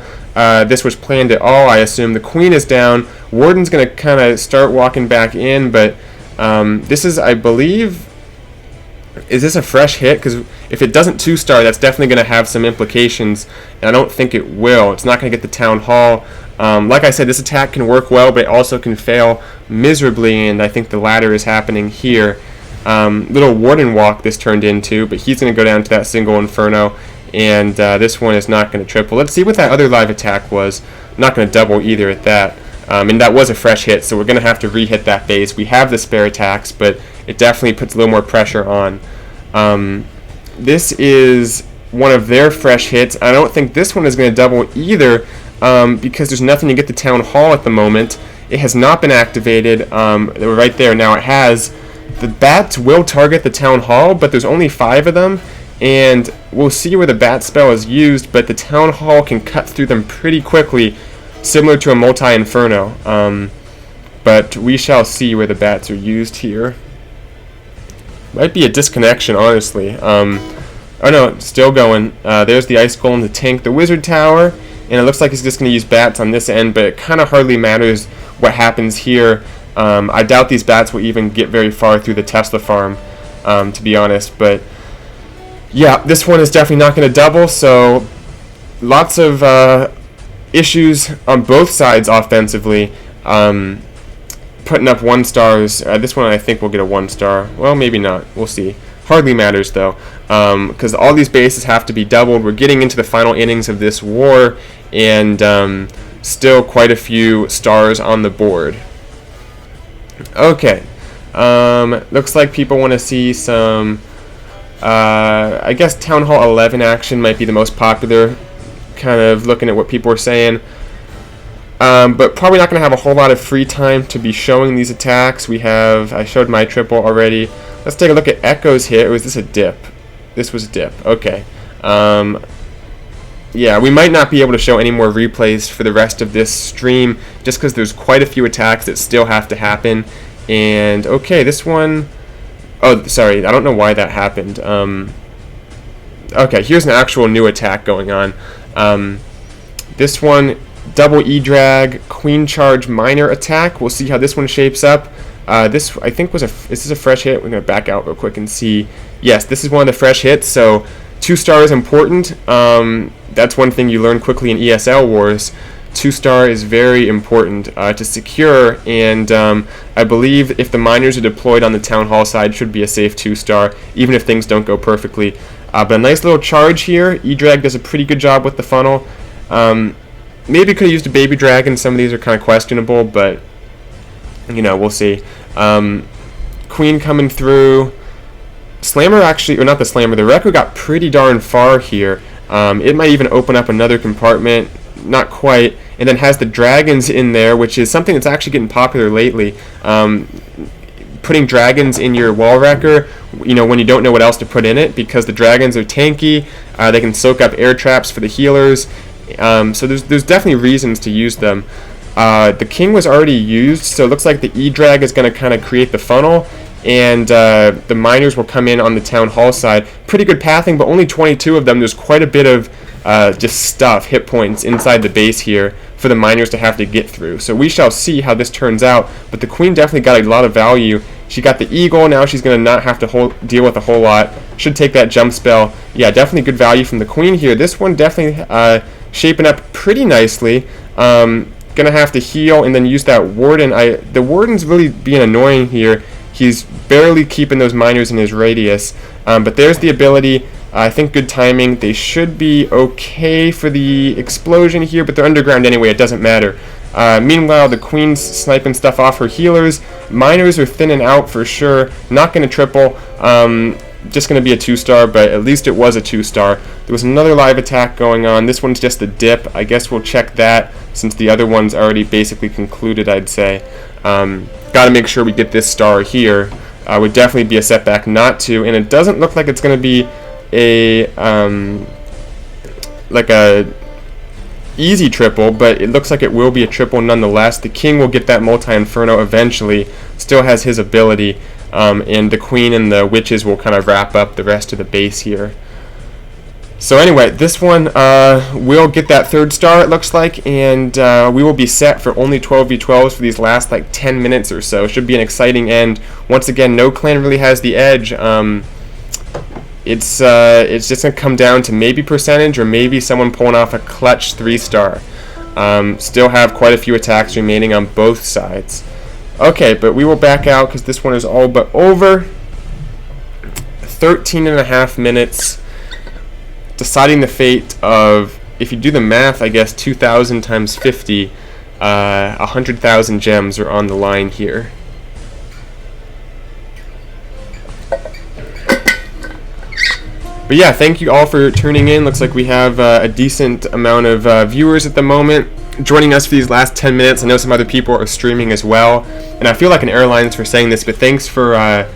this was planned at all, I assume. The queen is down. Warden's going to kind of start walking back in, but this is, I believe... Is this a fresh hit? Because if it doesn't 2-star, that's definitely going to have some implications, and I don't think it will. It's not going to get the Town Hall. Like I said, this attack can work well, but it also can fail miserably, and I think the latter is happening here. Little Warden walk this turned into, but he's going to go down to that single Inferno, and this one is not going to triple. Let's see what that other live attack was. Not going to double either at that. And that was a fresh hit, so we're going to have to re-hit that base. We have the spare attacks, but it definitely puts a little more pressure on. This is one of their fresh hits. I don't think this one is going to double either, because there's nothing to get the Town Hall at the moment. It has not been activated. Right there, now it has. The bats will target the Town Hall, but there's only 5 of them, and we'll see where the bat spell is used, but the Town Hall can cut through them pretty quickly, similar to a multi-inferno, but we shall see where the bats are used here. Might be a disconnection, honestly. Oh no, it's still going. There's the Ice Golem to tank the Wizard Tower, and it looks like he's just going to use bats on this end, but it kind of hardly matters what happens here. I doubt these bats will even get very far through the Tesla farm, to be honest, but yeah, this one is definitely not going to double, so lots of issues on both sides offensively. Putting up 1-stars. This one I think will get a 1-star. Well, maybe not. We'll see. Hardly matters though, because all these bases have to be doubled. We're getting into the final innings of this war, and still quite a few stars on the board. Okay. Looks like people want to see some, I guess Town Hall 11 action might be the most popular, kind of looking at what people are saying. But probably not going to have a whole lot of free time to be showing these attacks. I showed my triple already. Let's take a look at Echo's hit. Was this a dip? This was a dip. Okay. Yeah, we might not be able to show any more replays for the rest of this stream, just because there's quite a few attacks that still have to happen. And, okay, this one... Oh, sorry, I don't know why that happened. Okay, here's an actual new attack going on. This one... Double E-drag, Queen Charge Minor attack. We'll see how this one shapes up. This, I think, this is a fresh hit. We're going to back out real quick and see. Yes, this is one of the fresh hits, so 2-star is important. That's one thing you learn quickly in ESL Wars. 2-star is very important to secure, and I believe if the miners are deployed on the Town Hall side, should be a safe 2-star, even if things don't go perfectly. But a nice little charge here. E-drag does a pretty good job with the funnel. Maybe could have used a baby dragon. Some of these are kind of questionable, but you know, we'll see. Queen coming through. Slammer actually, or not the Slammer, the Reku got pretty darn far here. It might even open up another compartment, not quite, and then has the dragons in there, which is something that's actually getting popular lately. Putting dragons in your wall wrecker, you know, when you don't know what else to put in it, because the dragons are tanky, they can soak up air traps for the healers. So there's definitely reasons to use them. The king was already used, so it looks like the E-drag is going to kind of create the funnel, and the miners will come in on the Town Hall side. Pretty good pathing, but only 22 of them. There's quite a bit of just stuff, hit points inside the base here for the miners to have to get through. So we shall see how this turns out, but the queen definitely got a lot of value. She got the eagle, now she's going to not have to deal with a whole lot. Should take that jump spell. Yeah, definitely good value from the queen here. This one definitely shaping up pretty nicely. Gonna have to heal and then use that warden. The warden's really being annoying here. He's barely keeping those miners in his radius. But there's the ability. I think good timing. They should be okay for the explosion here, but they're underground anyway. It doesn't matter. Meanwhile, the queen's sniping stuff off her healers. Miners are thinning out for sure. Not going to triple. Just going to be a 2-star, but at least it was a 2-star. There was another live attack going on. This one's just a dip. I guess we'll check that since the other one's already basically concluded, I'd say. Got to make sure we get this star here. Would definitely be a setback not to, and it doesn't look like it's going to be a like a easy triple, but it looks like it will be a triple nonetheless. The king will get that multi-inferno eventually, still has his ability, and the queen and the witches will kind of wrap up the rest of the base here. So anyway, this one will get that 3rd star, it looks like, and we will be set for only 12v12s for these last like 10 minutes or so. Should be an exciting end. Once again, no clan really has the edge. It's just going to come down to maybe percentage or maybe someone pulling off a clutch 3-star. Still have quite a few attacks remaining on both sides. Okay, but we will back out because this one is all but over. 13.5 minutes. Deciding the fate of, if you do the math, I guess 2,000 times 50, 100,000 gems are on the line here. But yeah, thank you all for tuning in. Looks like we have a decent amount of viewers at the moment joining us for these last 10 minutes. I know some other people are streaming as well, and I feel like an airlines for saying this, but thanks for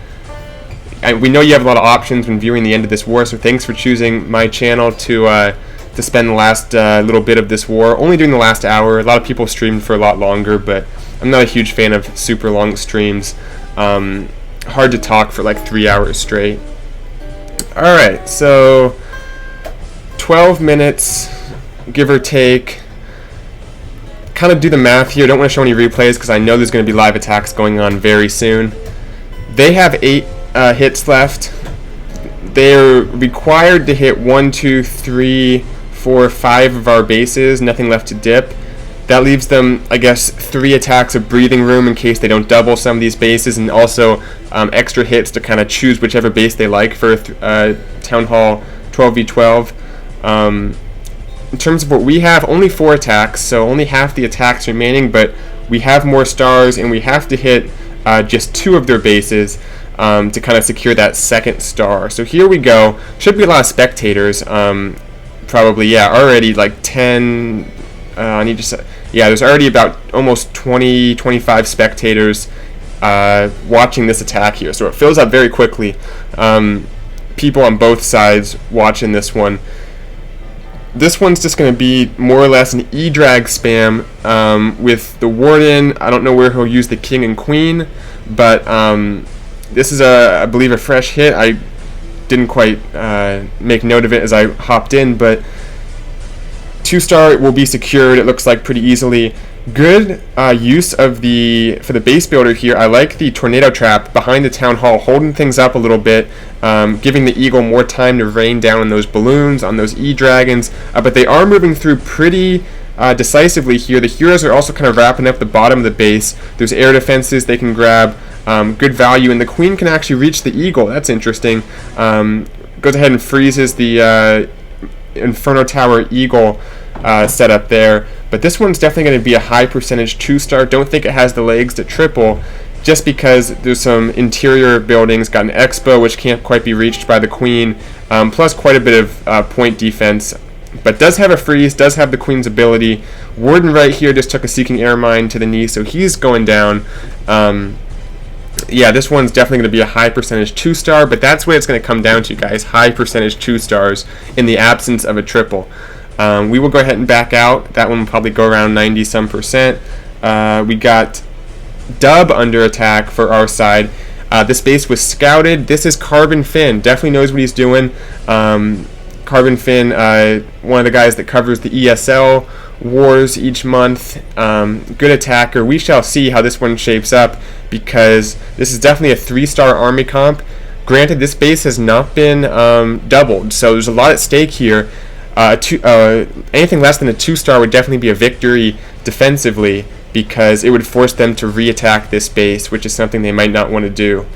we know you have a lot of options when viewing the end of this war, so thanks for choosing my channel to spend the last little bit of this war. Only doing the last hour. A lot of people streamed for a lot longer, but I'm not a huge fan of super long streams. Hard to talk for like 3 hours straight. Alright, so 12 minutes, give or take. Kind of do the math here. Don't want to show any replays because I know there's going to be live attacks going on very soon. They have 8 hits left. They're required to hit 1, 2, 3, 4, 5 of our bases. Nothing left to dip. That leaves them, I guess, 3 attacks of breathing room in case they don't double some of these bases, and also extra hits to kind of choose whichever base they like for Town Hall 12v12. In terms of what we have, only 4 attacks, so only half the attacks remaining, but we have more stars, and we have to hit just 2 of their bases to kind of secure that 2nd star. So here we go. Should be a lot of spectators. Probably, yeah, already like 10. I need to. Yeah, there's already about almost 20, 25 spectators watching this attack here. So it fills up very quickly. People on both sides watching this one. This one's just going to be more or less an E-drag spam with the Warden. I don't know where he'll use the King and Queen, but this is, I believe, a fresh hit. I didn't quite make note of it as I hopped in, but 2-star will be secured, it looks like, pretty easily. Good use of for the base builder here. I like the tornado trap behind the town hall, holding things up a little bit, giving the eagle more time to rain down on those balloons, on those E-dragons, but they are moving through pretty decisively here. The heroes are also kind of wrapping up the bottom of the base. There's air defenses they can grab, good value, and the queen can actually reach the eagle. That's interesting. Goes ahead and freezes the Inferno Tower eagle setup there, but this one's definitely going to be a high percentage 2-star. Don't think it has the legs to triple, just because there's some interior buildings, got an expo which can't quite be reached by the queen, plus quite a bit of point defense, but does have a freeze, does have the queen's ability. Warden right here just took a Seeking Air Mine to the knee, so he's going down. Yeah, this one's definitely going to be a high percentage 2-star, but that's what it's going to come down to, guys. High percentage 2-stars in the absence of a triple. We will go ahead and back out. That one will probably go around 90-some%. We got Dub under attack for our side. This base was scouted. This is Carbon Finn. Definitely knows what he's doing. Carbon Finn, one of the guys that covers the ESL wars each month. Good attacker. We shall see how this one shapes up, because this is definitely a 3-star army comp. Granted, this base has not been doubled, so there's a lot at stake here. Anything less than a 2-star would definitely be a victory defensively, because it would force them to re-attack this base, which is something they might not want to do.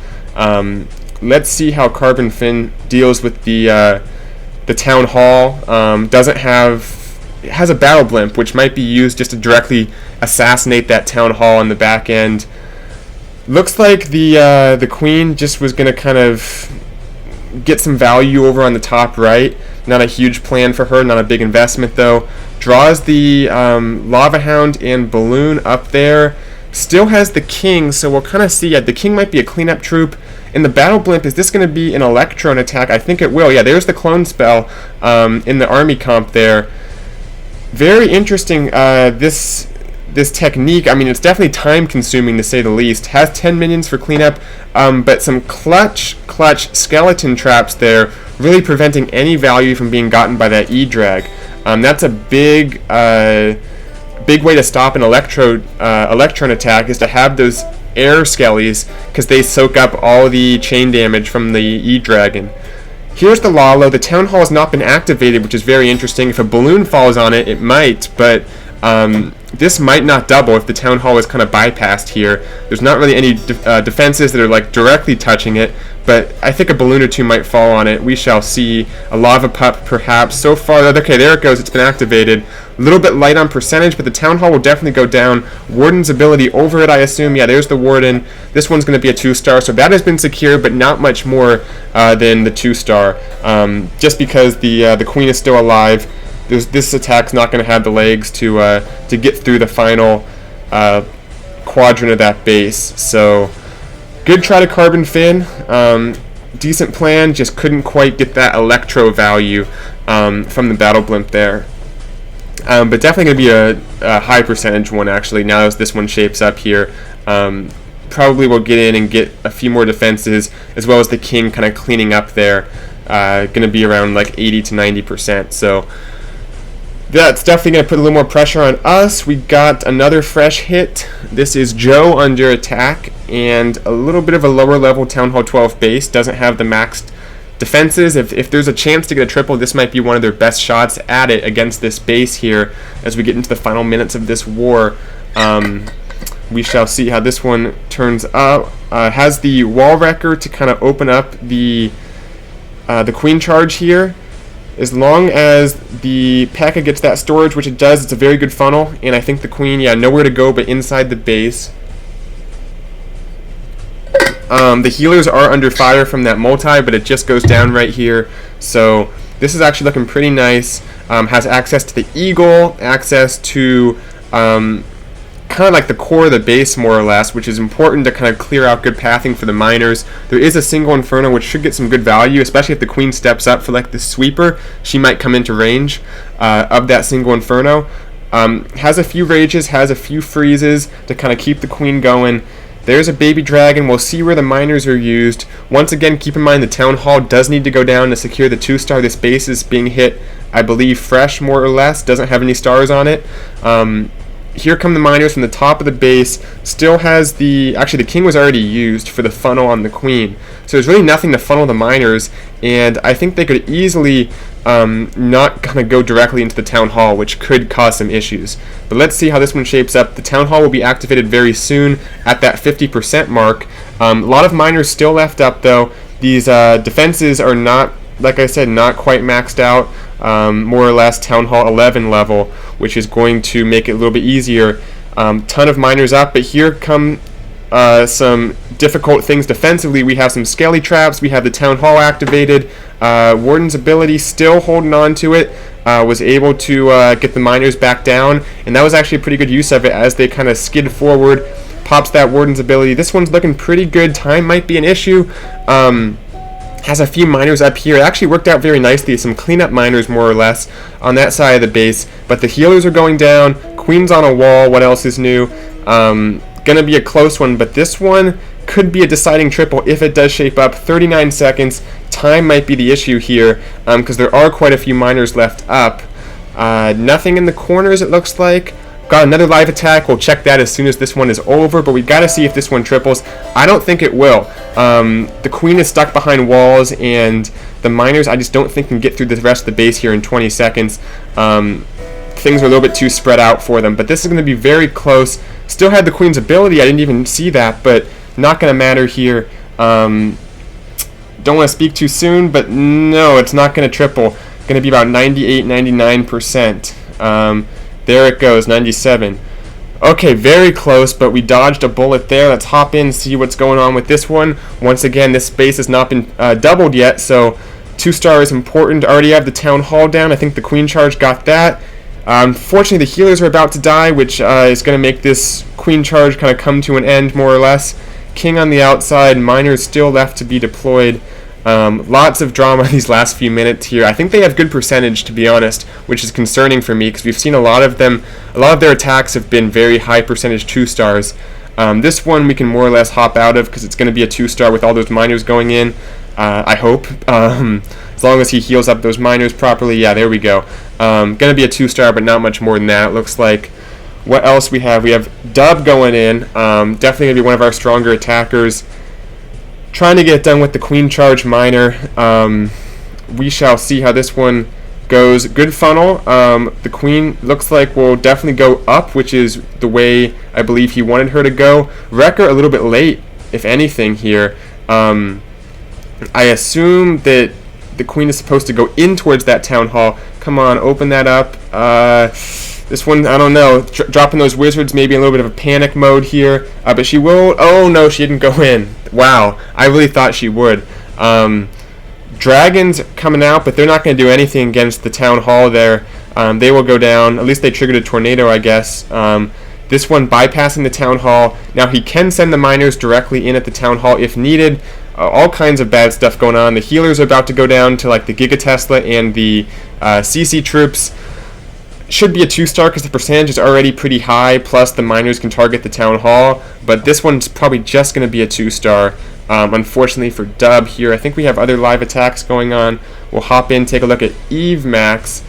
Let's see how Carbon Fin deals with the Town Hall. It has a battle blimp, which might be used just to directly assassinate that Town Hall on the back end. Looks like the Queen just was going to kind of get some value over on the top right. Not a huge plan for her, not a big investment though. Draws the Lava Hound and Balloon up there. Still has the King, so we'll kind of see. Yeah, the King might be a cleanup troop. In the Battle Blimp, is this going to be an Electron attack? I think it will. Yeah, there's the clone spell in the army comp there. Very interesting, this technique. I mean, it's definitely time consuming to say the least. Has 10 minions for cleanup, but some clutch skeleton traps there, really preventing any value from being gotten by that E-Drag. That's a big way to stop an Electron attack, is to have those air skellies, because they soak up all the chain damage from the E-Dragon. Here's the Lalo. The Town Hall has not been activated, which is very interesting. If a balloon falls on it, it might, but this might not double if the Town Hall is kind of bypassed here. There's not really any defenses that are like directly touching it, but I think a balloon or two might fall on it. We shall see. A Lava Pup, perhaps. So far, okay, there it goes. It's been activated. A little bit light on percentage, but the Town Hall will definitely go down. Warden's ability over it, I assume. Yeah, there's the Warden. This one's going to be a 2-star, so that has been secured, but not much more than the 2-star. Just because the Queen is still alive. This attack's not going to have the legs to get through the final quadrant of that base. So, good try to Carbon Fin. Decent plan, just couldn't quite get that Electro value from the Battle Blimp there. But definitely going to be a high percentage one, actually, now as this one shapes up here. Probably will get in and get a few more defenses, as well as the King kind of cleaning up there. Going to be around like 80 to 90%. So, that's definitely going to put a little more pressure on us. We got another fresh hit. This is Joe under attack, and a little bit of a lower level Town Hall 12 base. Doesn't have the maxed defenses. If there's a chance to get a triple, this might be one of their best shots at it against this base here as we get into the final minutes of this war. We shall see how this one turns out. Has the Wall Wrecker to kind of open up the Queen charge here. As long as the P.E.K.K.A. gets that storage, which it does, it's a very good funnel, and I think the Queen, yeah, nowhere to go but inside the base. The healers are under fire from that multi, but it just goes down right here. So this is actually looking pretty nice. Has access to the Eagle, access to kind of like the core of the base, more or less, which is important to kind of clear out good pathing for the miners. There is a single Inferno, which should get some good value, especially if the Queen steps up for like the sweeper. She might come into range of that single Inferno. Has a few rages, has a few freezes to kind of keep the Queen going. There's a baby dragon. We'll see where the miners are used. Once again, keep in mind the Town Hall does need to go down to secure the 2-star. This base is being hit, I believe, fresh, more or less. Doesn't have any stars on it. Here come the miners from the top of the base. Still has actually the King was already used for the funnel on the Queen. So there's really nothing to funnel the miners, and I think they could easily not kind of go directly into the Town Hall, which could cause some issues. But let's see how this one shapes up. The Town Hall will be activated very soon at that 50% mark. A lot of miners still left up though. These defenses are not, like I said, not quite maxed out. More or less Town Hall 11 level, which is going to make it a little bit easier. Ton of miners up, but here come some difficult things defensively. We have some skelly traps. We have the Town Hall activated. Warden's ability still holding on to it. Was able to get the miners back down, and that was actually a pretty good use of it as they kind of skid forward. Pops that Warden's ability. This one's looking pretty good. Time might be an issue. Has a few miners up here. It actually worked out very nicely. Some cleanup miners, more or less, on that side of the base. But the healers are going down. Queen's on a wall. What else is new? Gonna be a close one, but this one could be a deciding triple if it does shape up. 39 seconds. Time might be the issue here, because there are quite a few miners left up. Nothing in the corners, it looks like. Got another live attack. We'll check that as soon as this one is over, but we've got to see if this one triples. I don't think it will. The Queen is stuck behind walls, and the miners, I just don't think can get through the rest of the base here in 20 seconds. Think things were a little bit too spread out for them. But this is going to be very close. Still had the queen's ability. I didn't even see that, but not going to matter here. Don't want to speak too soon, but no, it's not going to triple. Going to be about 98, 99%. There it goes, 97. Okay, very close, but we dodged a bullet there. Let's hop in and see what's going on with this one. Once again, this space has not been doubled yet, so 2-star is important. Already have the Town Hall down. I think the Queen Charge got that. Fortunately, the healers are about to die, which is going to make this Queen Charge kind of come to an end, more or less. King on the outside, miners still left to be deployed. Lots of drama these last few minutes here. I think they have good percentage, to be honest, which is concerning for me because we've seen a lot of their attacks have been very high percentage 2-stars. This one we can more or less hop out of because it's going to be a 2-star with all those miners going in. I hope. As long as he heals up those miners properly. Yeah, there we go. Going to be a 2-star, but not much more than that, it looks like. What else we have? We have Dub going in. Definitely going to be one of our stronger attackers. Trying to get it done with the Queen Charge Miner. We shall see how this one goes. Good funnel. The Queen looks like will definitely go up, which is the way I believe he wanted her to go. Wrecker a little bit late, if anything, here. I assume that the Queen is supposed to go in towards that Town Hall. Come on, open that up. This one, I don't know, dropping those wizards, maybe a little bit of a panic mode here, but she will. Oh no, she didn't go in. Wow, I really thought she would. Dragons coming out, but they're not going to do anything against the Town Hall there. They will go down. At least they triggered a tornado, I guess. This one bypassing the Town Hall. Now he can send the miners directly in at the Town Hall if needed. All kinds of bad stuff going on. The healers are about to go down to like the Giga Tesla and the CC troops. Should be a 2-star because the percentage is already pretty high, plus the miners can target the Town Hall, but this one's probably just going to be a 2-star. Unfortunately for Dub here, I think we have other live attacks going on. We'll hop in, take a look at Eve Max.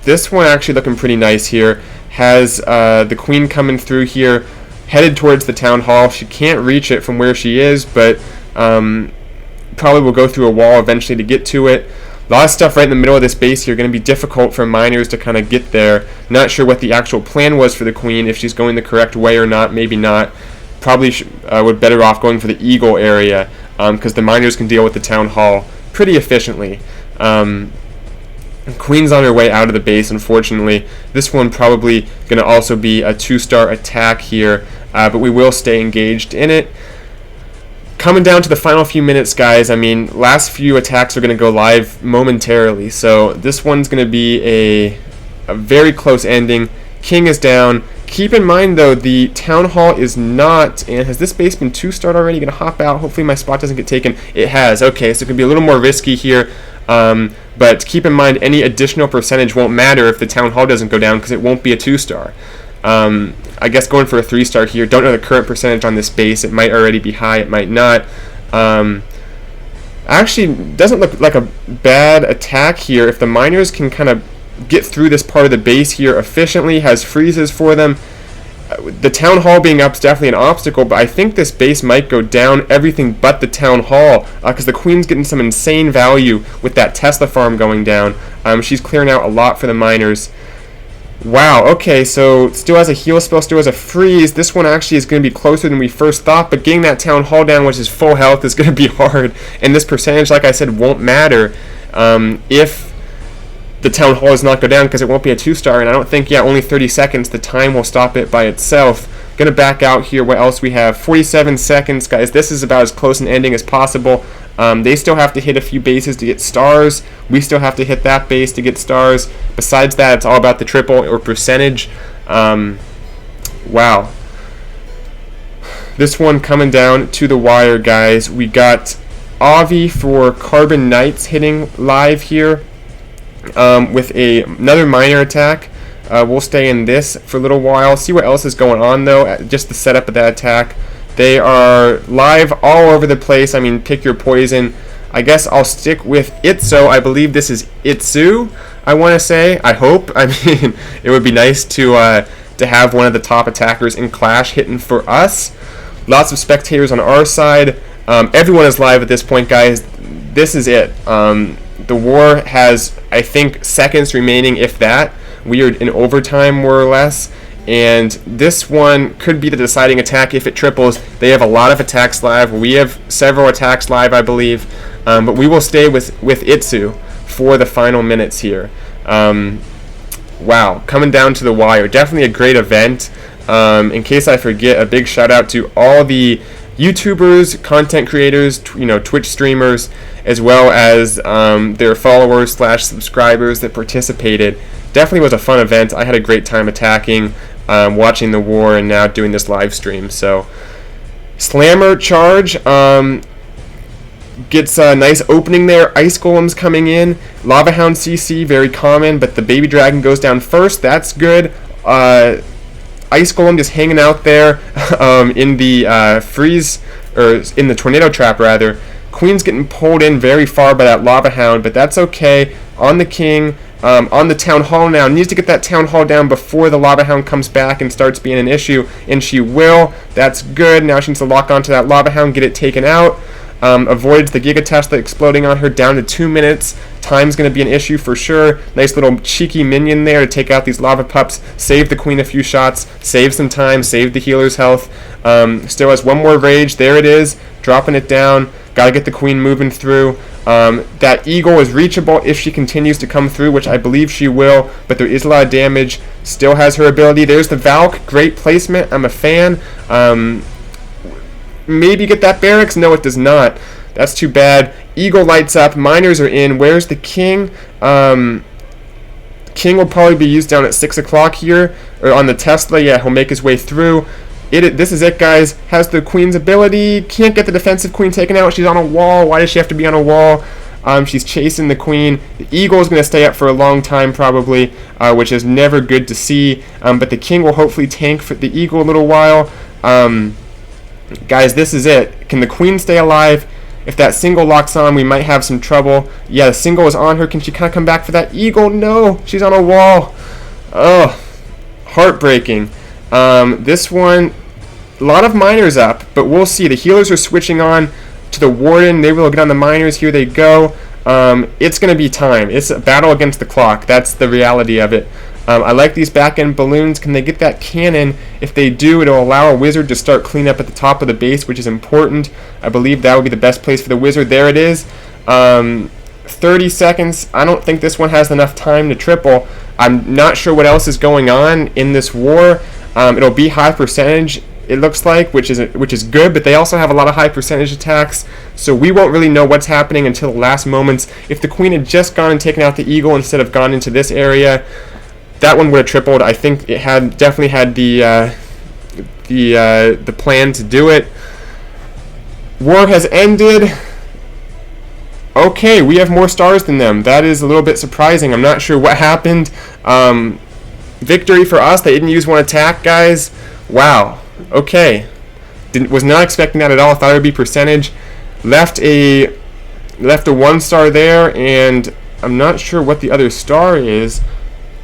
This one actually looking pretty nice here. Has the Queen coming through here, headed towards the Town Hall. She can't reach it from where she is, but probably will go through a wall eventually to get to it. A lot of stuff right in the middle of this base here, going to be difficult for miners to kind of get there. Not sure what the actual plan was for the Queen, if she's going the correct way or not, maybe not. Probably would better off going for the Eagle area, because the miners can deal with the Town Hall pretty efficiently. Queen's on her way out of the base, unfortunately. This one probably going to also be a 2-star attack here, but we will stay engaged in it. Coming down to the final few minutes, guys. I mean, last few attacks are going to go live momentarily, so this one's going to be a very close ending. King is down. Keep in mind, though, the Town Hall is not, and has this base been 2-starred already? Going to hop out. Hopefully my spot doesn't get taken. It has. Okay, so it can be a little more risky here, but keep in mind any additional percentage won't matter if the Town Hall doesn't go down because it won't be a 2-star. I guess going for a 3-star here. Don't know the current percentage on this base. It might already be high. It might not. Actually, doesn't look like a bad attack here. If the miners can kind of get through this part of the base here efficiently, has freezes for them. The Town Hall being up is definitely an obstacle, but I think this base might go down, everything but the Town Hall, because the Queen's getting some insane value with that Tesla farm going down. She's clearing out a lot for the miners. Wow, okay, so still has a heal spell, still has a freeze. This one actually is going to be closer than we first thought, but getting that Town Hall down, which is full health, is going to be hard. And this percentage, like I said, won't matter if the Town Hall does not go down, because it won't be a 2-star, and I don't think, only 30 seconds, the time will stop it by itself. Going to back out here. What else we have? 47 seconds, guys. This is about as close an ending as possible. They still have to hit a few bases to get stars. We still have to hit that base to get stars. Besides that, it's all about the triple or percentage. Wow. This one coming down to the wire, guys. We got Avi for Carbon Knights hitting live here with another minor attack. We'll stay in this for a little while. See what else is going on, though. Just the setup of that attack. They are live all over the place. I mean, pick your poison. I guess I'll stick with Itzo. I believe this is Itzu, I want to say. I hope. I mean, it would be nice to have one of the top attackers in Clash hitting for us. Lots of spectators on our side. Everyone is live at this point, guys. This is it. The war has, I think, seconds remaining, if that. We are in overtime, more or less. And this one could be the deciding attack if it triples. They have a lot of attacks live. We have several attacks live, I believe. But we will stay with Itsu for the final minutes here. Wow, coming down to the wire. Definitely a great event. In case I forget, a big shout out to all the YouTubers, content creators, Twitch streamers, as well as their followers / subscribers that participated. Definitely was a fun event. I had a great time attacking, watching the war, and now doing this live stream. So, Slammer charge gets a nice opening there. Ice Golems coming in. Lava Hound CC, very common, but the Baby Dragon goes down first. That's good. Ice Golem just hanging out there in the freeze, or in the tornado trap rather. Queen's getting pulled in very far by that Lava Hound, but that's okay. On the King, on the Town Hall now. Needs to get that Town Hall down before the Lava Hound comes back and starts being an issue, and she will. That's good. Now she needs to lock onto that Lava Hound, get it taken out. Avoids the Giga Tesla exploding on her down to 2 minutes. Time's going to be an issue for sure. Nice little cheeky minion there to take out these lava pups. Save the Queen a few shots. Save some time. Save the healer's health. Still has one more rage. There it is. Dropping it down. Got to get the Queen moving through. That Eagle is reachable if she continues to come through, which I believe she will, but there is a lot of damage. Still has her ability. There's the Valk. Great placement. I'm a fan. Maybe get that barracks? No, it does not. That's too bad. Eagle lights up. Miners are in. Where's the King? King will probably be used down at 6 o'clock here. Or on the Tesla. Yeah, he'll make his way through. This is it, guys. Has the Queen's ability. Can't get the defensive Queen taken out. She's on a wall. Why does she have to be on a wall? She's chasing the Queen. The Eagle is going to stay up for a long time probably, which is never good to see. But the King will hopefully tank for the Eagle a little while. Guys, this is it. Can the Queen stay alive? If that single locks on, we might have some trouble. Yeah, the single is on her. Can she kind of come back for that Eagle? No, she's on a wall. Oh, heartbreaking. This one, a lot of miners up, but we'll see. The healers are switching on to the Warden. They will get on the miners. Here they go. It's going to be time. It's a battle against the clock. That's the reality of it. I like these back-end balloons. Can they get that cannon? If they do, it'll allow a wizard to start clean up at the top of the base, which is important. I believe that would be the best place for the wizard. There it is. 30 seconds. I don't think this one has enough time to triple. I'm not sure what else is going on in this war. It'll be high percentage, it looks like, which is good, but they also have a lot of high percentage attacks, so we won't really know what's happening until the last moments. If the Queen had just gone and taken out the Eagle instead of gone into this area, that one would have tripled. I think it definitely had the plan to do it. War has ended. Okay, we have more stars than them. That is a little bit surprising. I'm not sure what happened. Victory for us. They didn't use one attack, guys. Wow. Okay. Was not expecting that at all. Thought it would be percentage. Left a 1 star there, and I'm not sure what the other star is.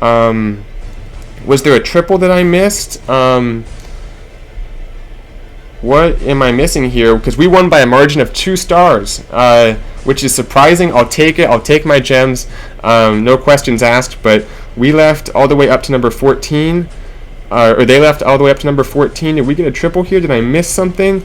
Was there a triple that I missed? What am I missing here? Because we won by a margin of 2 stars, which is surprising. I'll take it. I'll take my gems. No questions asked, but we left all the way up to number 14. Or they left all the way up to number 14. Did we get a triple here? Did I miss something?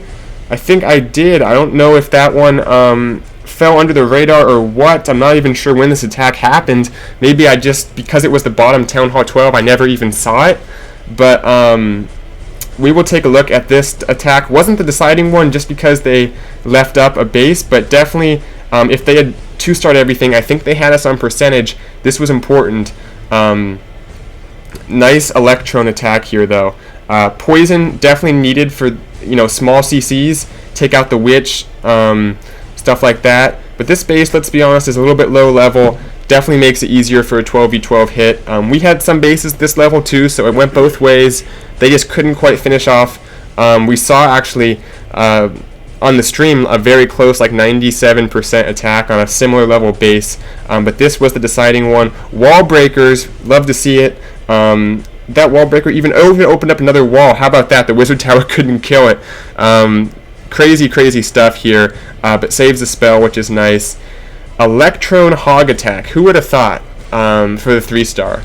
I think I did. I don't know if that one fell under the radar or what. I'm not even sure when this attack happened. Maybe I just, because it was the bottom Town Hall 12, I never even saw it. But we will take a look at this attack. Wasn't the deciding one just because they left up a base, but definitely if they had 2-starred everything, I think they had us on percentage. This was important. Nice Electron attack here though. Poison definitely needed for small CCs. Take out the Witch, stuff like that. But this base, let's be honest, is a little bit low level. Definitely makes it easier for a 12v12 hit. We had some bases this level too, so it went both ways. They just couldn't quite finish off. We saw actually on the stream a very close, like 97% attack on a similar level base. But this was the deciding one. Wall breakers, love to see it. That wall breaker even opened up another wall. How about that? The wizard tower couldn't kill it. Crazy stuff here, but saves the spell, which is nice. Electron Hog Attack. Who would have thought for the 3-star?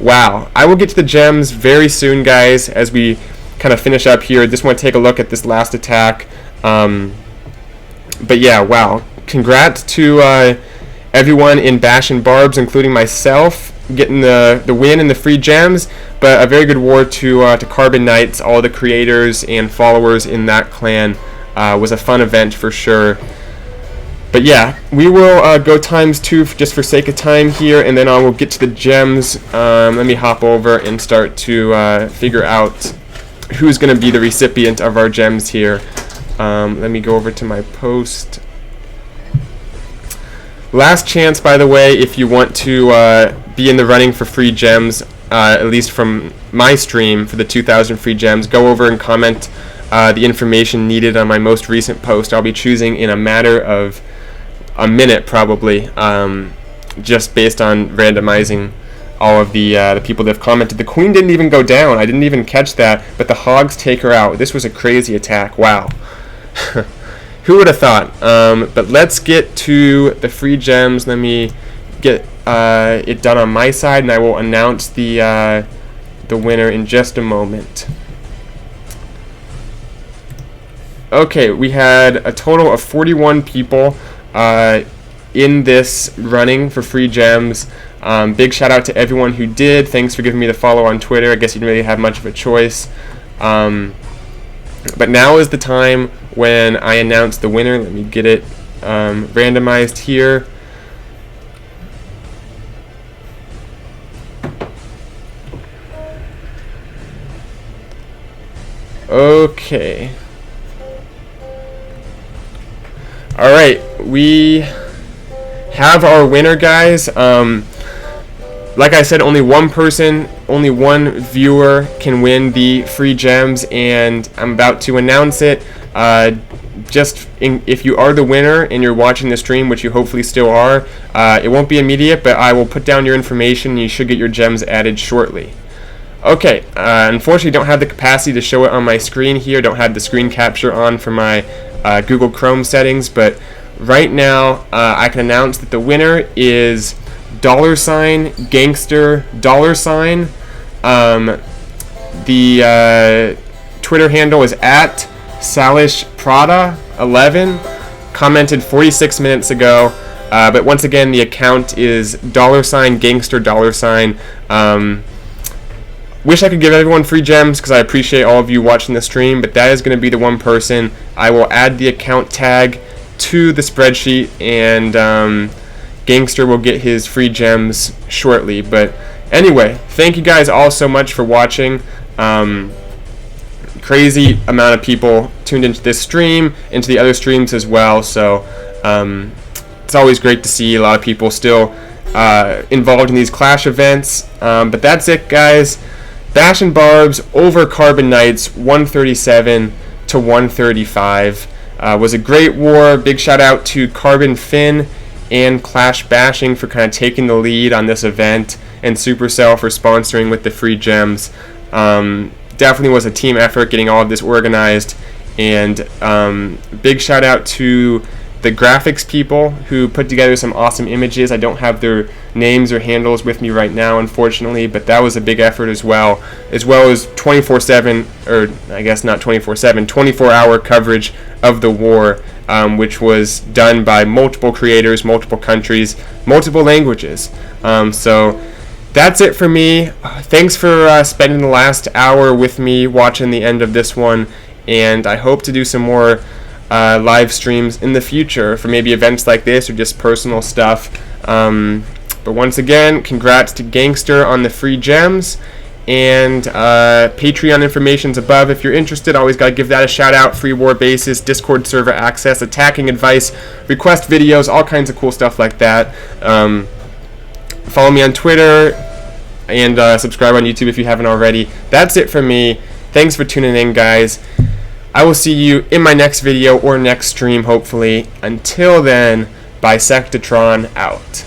Wow. I will get to the gems very soon, guys, as we kind of finish up here. Just want to take a look at this last attack. But yeah, wow. Congrats to everyone in Bash and Barbs, including myself, getting the win and the free gems. But a very good war to Carbon Knights, all the creators and followers in that clan. Was a fun event for sure. But yeah, we will go ×2 just for sake of time here, and then I will get to the gems. Let me hop over and start to figure out who's going to be the recipient of our gems here. Let me go over to my post. Last chance, by the way, if you want to be in the running for free gems, at least from my stream for the 2,000 free gems, go over and comment the information needed on my most recent post. I'll be choosing in a matter of a minute, probably, just based on randomizing all of the people that have commented. The queen didn't even go down. I didn't even catch that, but the hogs take her out. This was a crazy attack. Wow. Who would have thought? But let's get to the free gems. Let me get it done on my side, and I will announce the winner in just a moment. Okay, we had a total of 41 people in this running for free gems. Big shout out to everyone who did. Thanks for giving me the follow on Twitter. I guess you didn't really have much of a choice. But now is the time when I announce the winner. Let me get it randomized here. Okay. Alright, we have our winner, guys. Like I said, only one person, only one viewer can win the free gems, and I'm about to announce it. If you are the winner and you're watching the stream, which you hopefully still are, it won't be immediate, but I will put down your information and you should get your gems added shortly. Okay, unfortunately don't have the capacity to show it on my screen here, don't have the screen capture on for my Google Chrome settings, but right now I can announce that the winner is $gangster $. The Twitter handle is at salishprada11, commented 46 minutes ago, but once again the account is $gangster $. Wish I could give everyone free gems because I appreciate all of you watching the stream, but that is going to be the one person. I will add the account tag to the spreadsheet, and Gangster will get his free gems shortly. But anyway, thank you guys all so much for watching. Crazy amount of people tuned into this stream, into the other streams as well, so it's always great to see a lot of people still involved in these Clash events. But that's it, guys. Bash and Barbs over Carbon Knights, 137 to 135. Was a great war. Big shout out to Carbon Finn and Clash Bashing for kind of taking the lead on this event, and Supercell for sponsoring with the free gems. Definitely was a team effort getting all of this organized, and big shout out to the graphics people who put together some awesome images. I don't have their names or handles with me right now, unfortunately, but that was a big effort as well as 24/7, or I guess not 24/7, 24-hour coverage of the war, which was done by multiple creators, multiple countries, multiple languages. So that's it for me. Thanks for spending the last hour with me watching the end of this one, and I hope to do some more live streams in the future for maybe events like this or just personal stuff. But once again, congrats to Gangster on the free gems, and Patreon information's above if you're interested. Always gotta give that a shout out. Free war basis, Discord server access, attacking advice, request videos, all kinds of cool stuff like that. Follow me on Twitter and subscribe on YouTube if you haven't already. That's it from me. Thanks for tuning in, guys. I will see you in my next video or next stream, hopefully. Until then, Bisectatron out.